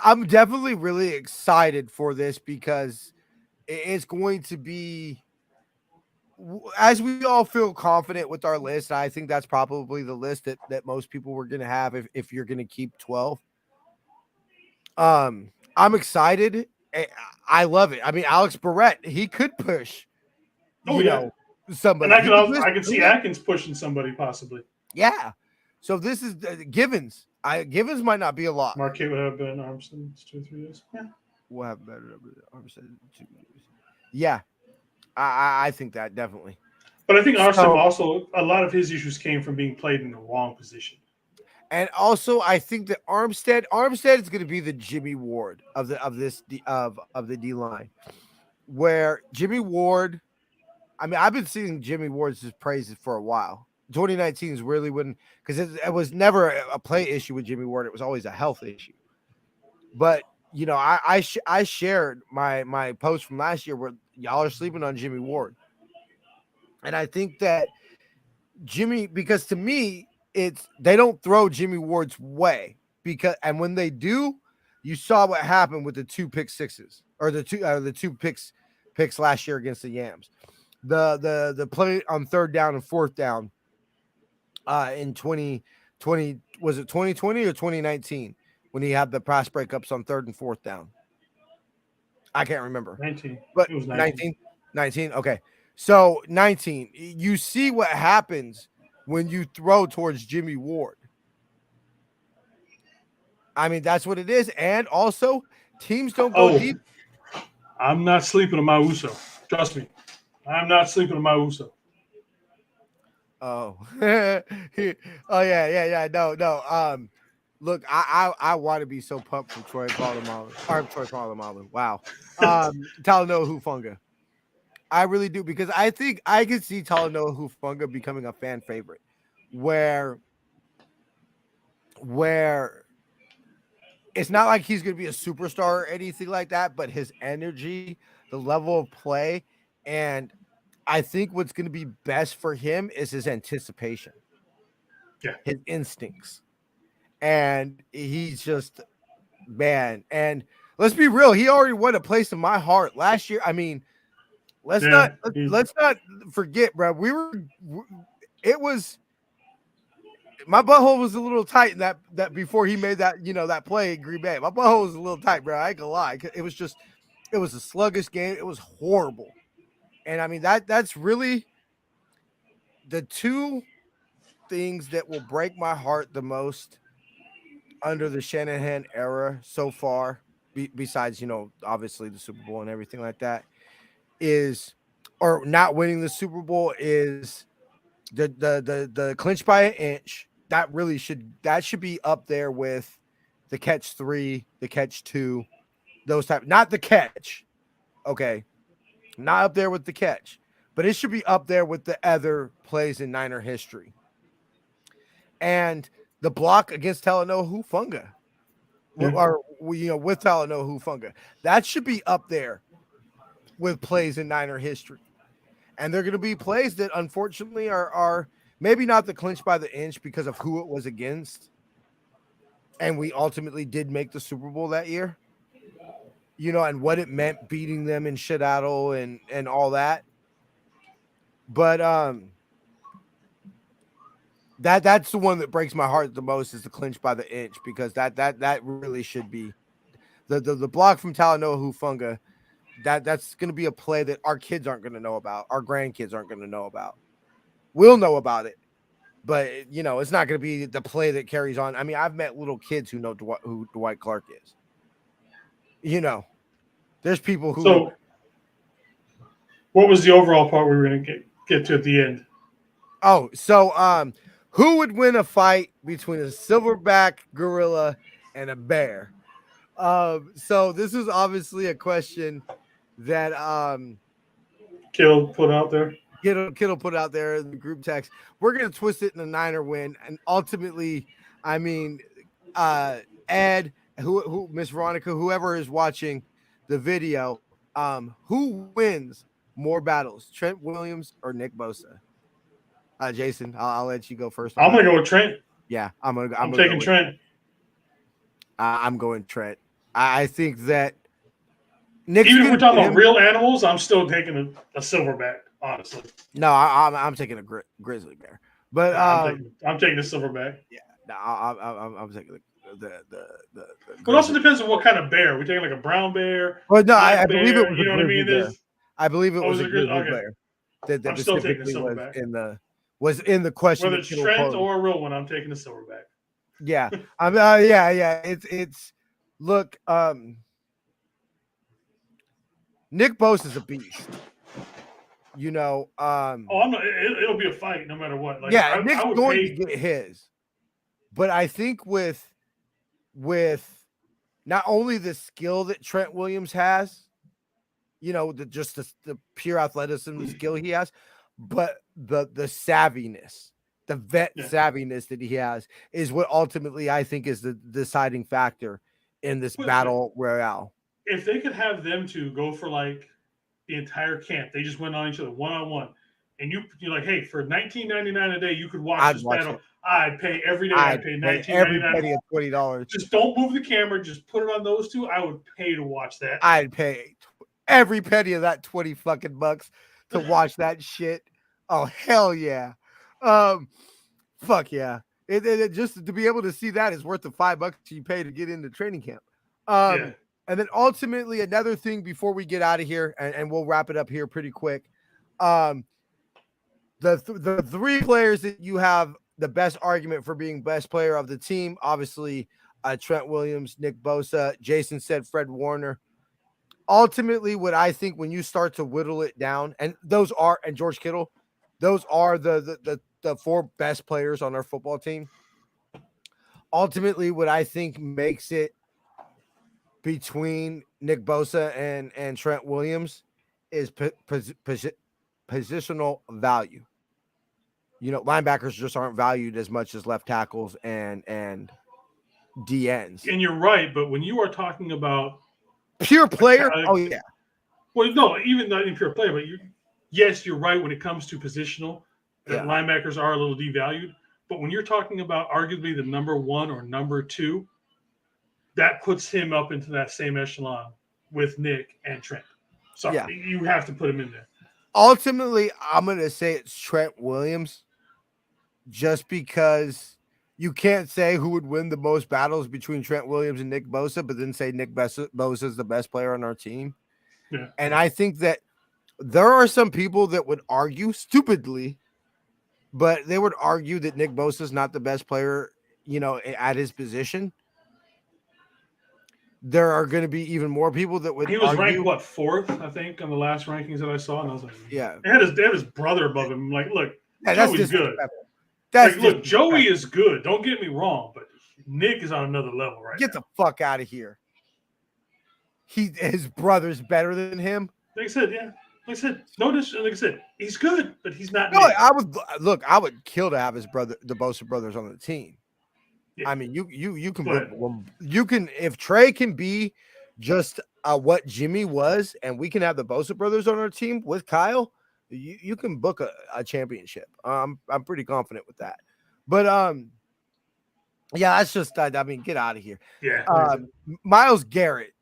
I'm definitely really excited for this because it's going to be, as we all feel confident with our list. I think that's probably the list that most people were going to have if you're going to keep 12. I'm excited. I love it. I mean, Alex Barrett, he could push. Somebody. And I could see Atkins pushing somebody possibly. Yeah. So this is Givens. Givens might not be a lot. Marquette would have been Armstead 2 or 3 years. Yeah. We'll have better Armstead 2 years. Yeah. I think that definitely. But I think Armstead also, a lot of his issues came from being played in the wrong position. And also, I think that Armstead is going to be the Jimmy Ward of the D line, where Jimmy Ward. I mean, I've been seeing Jimmy Ward's praises for a while. 2019 is really when, because it was never a play issue with Jimmy Ward. It was always a health issue. But I shared my post from last year where y'all are sleeping on Jimmy Ward, and I think that because to me they don't throw Jimmy Ward's way and when they do, you saw what happened with the 2 pick sixes or the two picks last year against the Yams. The play on 3rd down and 4th down in 2020, was it 2020 or 2019 when he had the pass breakups on 3rd and 4th down? I can't remember. 19. But it was 19. Okay. So 19. You see what happens when you throw towards Jimmy Ward. I mean, that's what it is. And also, teams don't go deep. I'm not sleeping on my Uso. Trust me. I'm not sleeping on my Uso. Oh. Yeah. No. Look, I want to be so pumped for Troy Polamalu. Wow. Talanoa Hufanga. I really do, because I think I could see Talanoa Hufanga becoming a fan favorite where it's not like he's going to be a superstar or anything like that, but his energy, the level of play, and I think what's going to be best for him is his anticipation. Yeah. His instincts. and he's just man. And let's be real, he already won a place in my heart last year. I mean, let's not forget, bro. It was my butthole was a little tight in that before he made that that play in Green Bay. My butthole was a little tight, bro. I ain't gonna lie. It was a sluggish game. It was horrible, and I mean that's really the two things that will break my heart the most under the Shanahan era so far. Besides, obviously the Super Bowl and everything like that, is or not winning the Super Bowl is the clinch by an inch. That should be up there with the catch 3, the catch 2, those type. Not the catch, okay, not up there with the catch, but it should be up there with the other plays in Niner history. And the block against Talanoa Hufanga, or with Talanoa Hufanga, that should be up there with plays in Niner history. And they're going to be plays that unfortunately are maybe not the clinch by the inch because of who it was against. And we ultimately did make the Super Bowl that year, and what it meant beating them in Seattle and all that. But that's the one that breaks my heart the most is the clinch by the inch, because that really should be the block from Talanoa Hufanga. That's going to be a play that our kids aren't going to know about. Our grandkids aren't going to know about. We'll know about it, but it's not going to be the play that carries on. I mean, I've met little kids who know who Dwight Clark is. There's people who. So, what was the overall part we were going to get to at the end? Oh, so who would win a fight between a silverback gorilla and a bear? So this is obviously a question that Kittle put out there. Kittle put out there in the group text. We're gonna twist it in a Niner win, and ultimately, I mean, Ed, who Miss Veronica, whoever is watching the video, who wins more battles, Trent Williams or Nick Bosa? Jason, I'll let you go first. I'm gonna go with Trent. Yeah, I'm taking Trent. I'm going Trent. I think that Nick's even if we're talking about real animals, I'm still taking a silverback. Honestly, no, I'm taking a grizzly bear, but I'm taking the silverback. Yeah, no, I'm taking the. It also depends on what kind of bear. We're taking like a brown bear. Well, no, I believe it was. You know what I mean? I believe it was a grizzly bear. That I'm still taking the silverback. Was in the question. Whether it's Trent or a real one, I'm taking the silverback. Yeah, yeah. It's look. Nick Bosa is a beast. I'm not, it'll be a fight no matter what. Like, yeah, Nick's going to get his, but I think with not only the skill that Trent Williams has, the pure athleticism skill he has, but the savviness, the vet savviness that he has is what ultimately I think is the deciding factor in this battle royale. If they could have them two go for like the entire camp, they just went on each other one-on-one, and you're like, hey, for $19.99 a day, you could watch this battle. I'd pay every day. I'd pay $19.99. $20. Just don't move the camera. Just put it on those two. I would pay to watch that. I'd pay every penny of that $20 fucking bucks to watch that shit. Oh hell yeah! Fuck yeah! It just to be able to see that is worth the $5 you pay to get into training camp. And then ultimately another thing before we get out of here, and we'll wrap it up here pretty quick. The three players that you have the best argument for being best player of the team, obviously Trent Williams, Nick Bosa, Jason said Fred Warner. Ultimately, what I think when you start to whittle it down, and George Kittle, those are the four best players on our football team. Ultimately, what I think makes it between Nick Bosa and Trent Williams is positional value. Linebackers just aren't valued as much as left tackles and DNs. And you're right, but when you are talking about pure player, oh yeah. Well, no, even not in pure player, but you're right when it comes to positional. Linebackers are a little devalued, But when you're talking about arguably the number 1 or number 2, that puts him up into that same echelon with Nick and Trent. So you have to put him in there. Ultimately, I'm going to say it's Trent Williams just because you can't say who would win the most battles between Trent Williams and Nick Bosa, but then say Nick Bosa is the best player on our team. Yeah. And I think that there are some people that would argue stupidly, but they would argue that Nick Bosa is not the best player, at his position. There are going to be even more people that would. He was ranked 4th, I think, on the last rankings that I saw, and I was like, yeah. They had his brother above him. Like, look, Joey's good. Look, Joey is good. Don't get me wrong, but Nick is on another level right now. Get the fuck out of here. His brother's better than him. Like I said, yeah. Like I said, notice. Like I said, he's good, but he's not. No, Nick. I would kill to have his brother, the Bosa brothers, on the team. Yeah. I mean, you can if Trey can be just what Jimmy was, and we can have the Bosa brothers on our team with Kyle, you can book a championship. I'm pretty confident with that. But yeah, that's just I mean, get out of here. Yeah, Myles Garrett,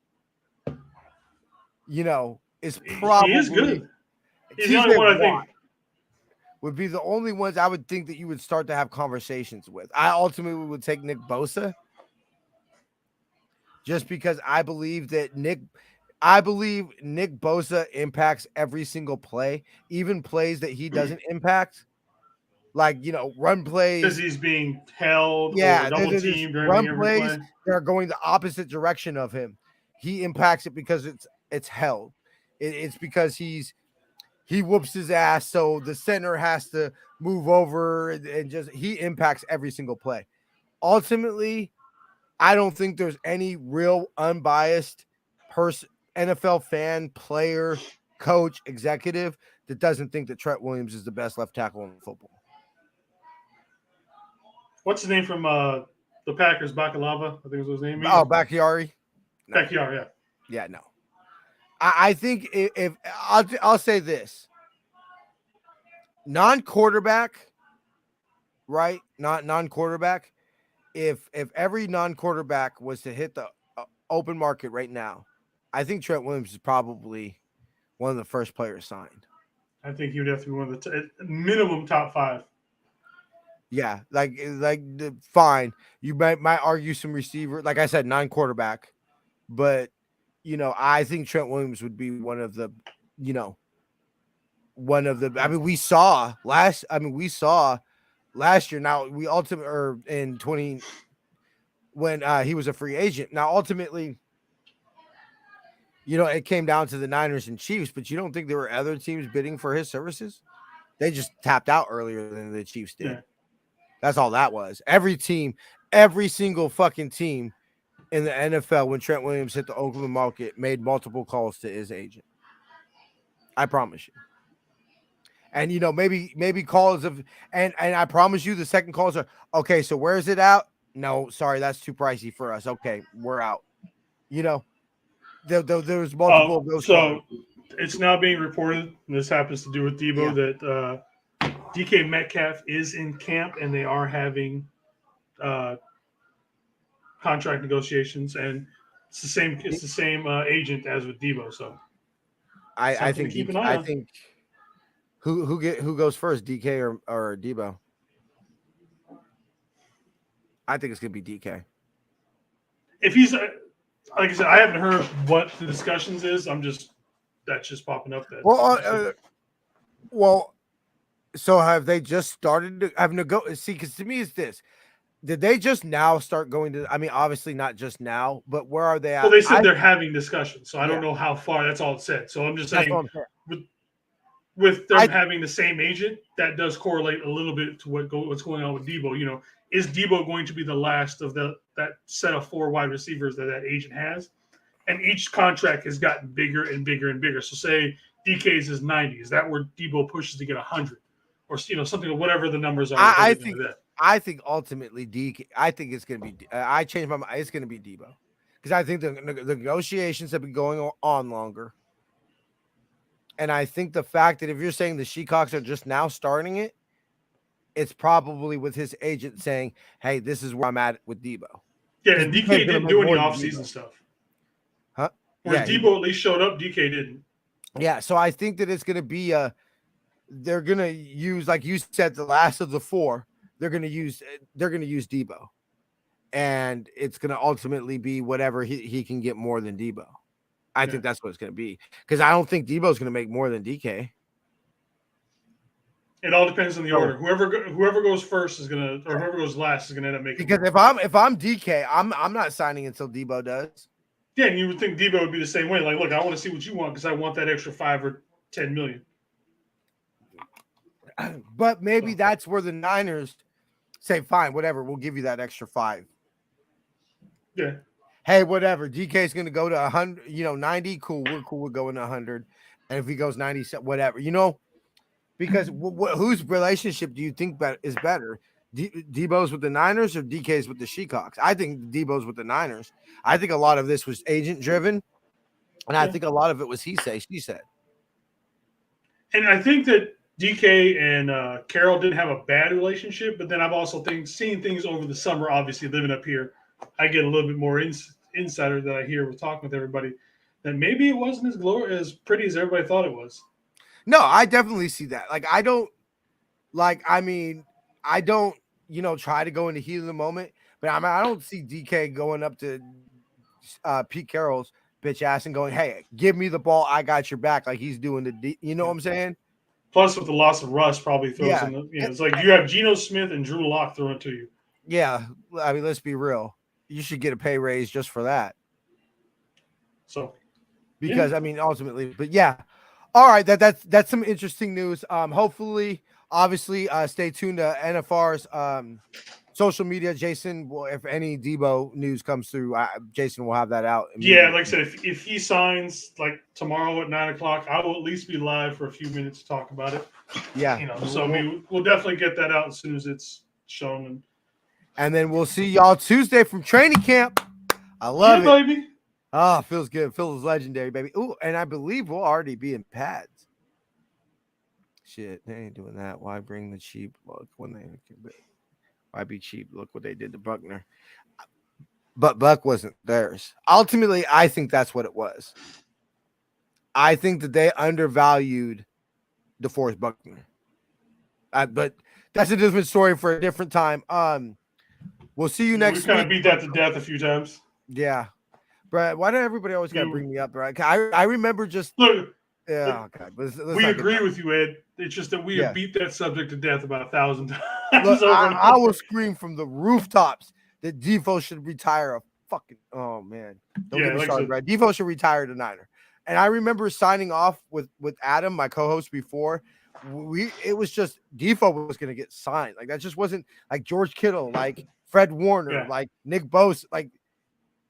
is probably he is good. He's the only one I think. Would be the only ones I would think that you would start to have conversations with. I ultimately would take Nick Bosa just because I believe Nick Bosa impacts every single play, even plays that he doesn't impact, like, run plays. Because he's being held, or double teamed during run plays. They're going the opposite direction of him. He impacts it because it's held. It's because he whoops his ass, so the center has to move over and just he impacts every single play. Ultimately, I don't think there's any real unbiased person, NFL fan, player, coach, executive that doesn't think that Trent Williams is the best left tackle in football. What's his name from the Packers? Bakalava, I think was his name. Oh, Bakhtiari. No. Bakhtiari, yeah. Yeah, no. I think if I'll say this, non-quarterback, right? Not non-quarterback. If every non-quarterback was to hit the open market right now, I think Trent Williams is probably one of the first players signed. I think he would have to be one of the minimum top 5. Yeah, like fine. You might argue some receiver, like I said, non-quarterback, but I think Trent Williams would be one of the. I mean, we saw last year. Now we in 20 when he was a free agent. Now ultimately, it came down to the Niners and Chiefs, but you don't think there were other teams bidding for his services? They just tapped out earlier than the Chiefs did. Yeah. That's all that was. Every single fucking team in the NFL when Trent Williams hit the Oakland market made multiple calls to his agent. I promise you. And maybe calls of and I promise you the second calls are okay. So where is it out? No, sorry, that's too pricey for us. Okay, we're out. There's multiple of those. So calls. It's now being reported, and this happens to do with Debo, that DK Metcalf is in camp and they are having contract negotiations, and it's the same agent as with Debo. So I think who goes first, DK or Debo? I think it's gonna be DK. If he's like I said, I haven't heard what the discussions is. That's just popping up. So have they just started to have see? Because to me, it's this. Did they just now start going to? I mean, obviously not just now, but where are they at? Well, they said they're having discussions, so I don't know how far. That's all it said. So I'm just saying, with them having the same agent, that does correlate a little bit to what's going on with Debo. Is Debo going to be the last of that set of 4 wide receivers that agent has? And each contract has gotten bigger and bigger and bigger. So say DK's is 90. Is that where Debo pushes to get 100? Or something, whatever the numbers are. I think ultimately DK. I think it's going to be. I changed my mind. It's going to be Debo because I think the negotiations have been going on longer, and I think the fact that if you're saying the Seahawks are just now starting it, it's probably with his agent saying, "Hey, this is where I'm at with Debo." Yeah, 'Cause and DK DK is gonna didn't make do any more than offseason Debo. stuff. Huh? Where Yeah, Debo at least showed up, DK didn't. yeah. So I think that it's gonna be they're gonna use, like you said, the last of the four. They're gonna use Debo, and it's gonna ultimately be whatever he can get more than Debo. I think that's what it's gonna be, because I don't think Debo's gonna make more than DK. It all depends on the order. Whoever goes first is gonna, or whoever goes last is gonna end up making. Because if I'm DK, I'm not signing until Debo does. Yeah, and you would think Debo would be the same way. Like, look, I want to see what you want because I want that extra 5 or 10 million. But maybe that's where the Niners say, "Fine, whatever, we'll give you that extra 5." Yeah. Hey, whatever. DK is going to go to 100, 90. Cool. We're cool with going to 100. And if he goes 90, whatever, because whose relationship do you think is better? Debo's with the Niners or DK's with the Seahawks? I think Debo's with the Niners. I think a lot of this was agent driven. And I think a lot of it was he say, she said. And I think that DK and Carroll didn't have a bad relationship, but then I've also seen things over the summer, obviously living up here. I get a little bit more insider that I hear with talking with everybody, that maybe it wasn't as pretty as everybody thought it was. No, I definitely see that. I don't try to go into heat of the moment, but I don't see DK going up to Pete Carroll's bitch ass and going, "Hey, give me the ball. I got your back," like he's doing you know what I'm saying? Plus, with the loss of Russ, probably throws in it's like you have Geno Smith and Drew Lock throwing to you. Yeah, I mean, let's be real. You should get a pay raise just for that. So, because I mean, ultimately, but yeah. All right, that's some interesting news. Hopefully, obviously, stay tuned to NFR's social media. Jason, if any Debo news comes through, Jason will have that out. Yeah, like I said, if he signs like tomorrow at 9:00, I will at least be live for a few minutes to talk about it. Yeah, so I mean, we'll definitely get that out as soon as it's shown. And then we'll see y'all Tuesday from training camp. I love it, baby. Oh, feels good. Feels legendary, baby. Ooh, and I believe we'll already be in pads. Shit, they ain't doing that. Why bring the cheap look when they? Why be cheap? Look what they did to Buckner. But Buck wasn't theirs. Ultimately, I think that's what it was. I think that they undervalued DeForest Buckner. But that's a different story for a different time. We'll see you next week. We kind of beat that to death a few times. Yeah. Brad, why do everybody always got to bring me up, right? I remember just look. Yeah, okay. We agree with you, Ed. It's just that we have beat that subject to death about 1,000 times. Look, I will scream from the rooftops that Defoe should retire a fucking. Oh man, don't get me started, Brad. Defoe should retire the Niner. And I remember signing off with Adam, my co-host before. It was just Defoe was going to get signed. Like that just wasn't like George Kittle, like Fred Warner, like Nick Bosa, like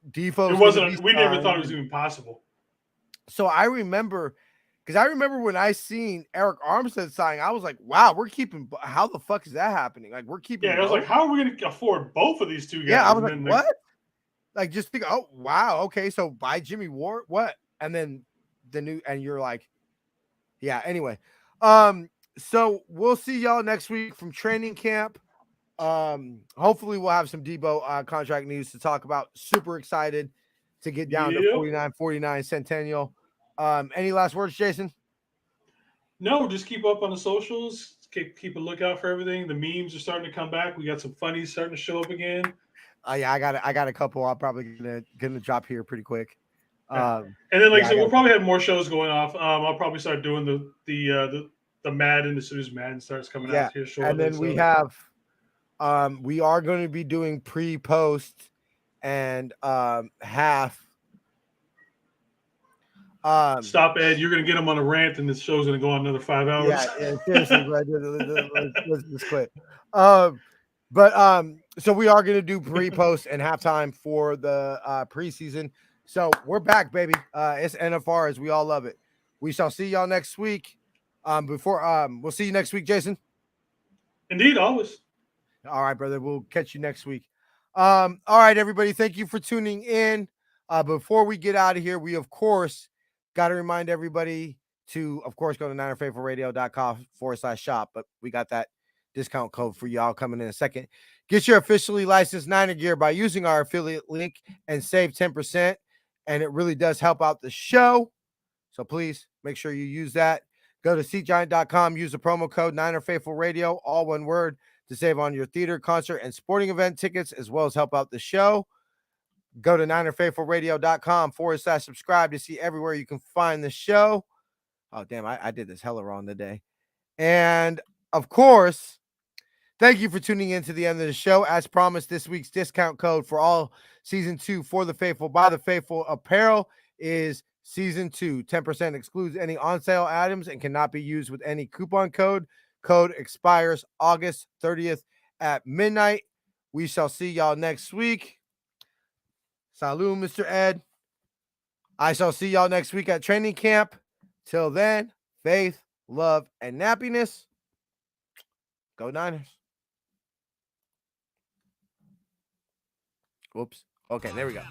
Defoe. It wasn't. We never thought it was even possible. So I remember. Because I remember when I seen Eric Armstead signing, I was like, wow, we're keeping – how the fuck is that happening? Like, we're keeping – Yeah, I was like, how are we going to afford both of these two guys? Yeah, I was like, what? Like, just think, oh, wow, okay, so buy Jimmy Ward, what? And then the new – and you're like – yeah, anyway. So we'll see y'all next week from training camp. Hopefully we'll have some Debo contract news to talk about. Super excited to get down to 49 Centennial. Any last words, Jason? No, just keep up on the socials. Keep a lookout for everything. The memes are starting to come back. We got some funnies starting to show up again. Yeah, I got a couple. I'm probably gonna drop here pretty quick. And then, like I said, we'll probably have more shows going off. I'll probably start doing the Madden as soon as Madden starts coming out here shortly. And then we have, we are going to be doing pre-post and half. Stop, Ed. You're going to get them on a rant, and this show's going to go on another 5 hours. Yeah, seriously, let's quit. So we are going to do pre-post and halftime for the preseason. So we're back, baby. It's NFR, as we all love it. We shall see y'all next week. We'll see you next week, Jason. Indeed, always. All right, brother. We'll catch you next week. All right, everybody. Thank you for tuning in. Before we get out of here, we of course got to remind everybody to, of course, go to NinerFaithfulRadio.com/shop. But we got that discount code for y'all coming in a second. Get your officially licensed Niner gear by using our affiliate link and save 10%. And it really does help out the show. So please make sure you use that. Go to SeatGiant.com, use the promo code Niner Faithful Radio, all one word, to save on your theater, concert, and sporting event tickets, as well as help out the show. Go to NinerFaithfulRadio.com/subscribe to see everywhere you can find the show. Oh, damn, I did this hella wrong today. And, of course, thank you for tuning in to the end of the show. As promised, this week's discount code for all Season 2 For the Faithful by the Faithful apparel is Season 2. 10% excludes any on-sale items and cannot be used with any coupon code. Code expires August 30th at midnight. We shall see y'all next week. Salud, Mr. Ed. I shall see y'all next week at training camp. Till then, faith, love, and nappiness. Go Niners. Whoops. Okay, there we go.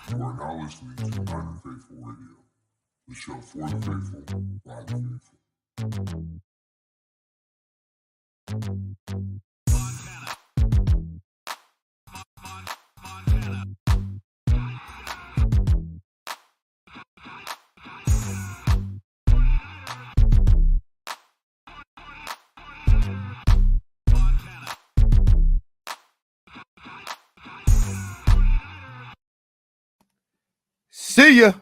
You are now listening to Niner Faithful Radio, the show for the faithful, by the faithful. See ya.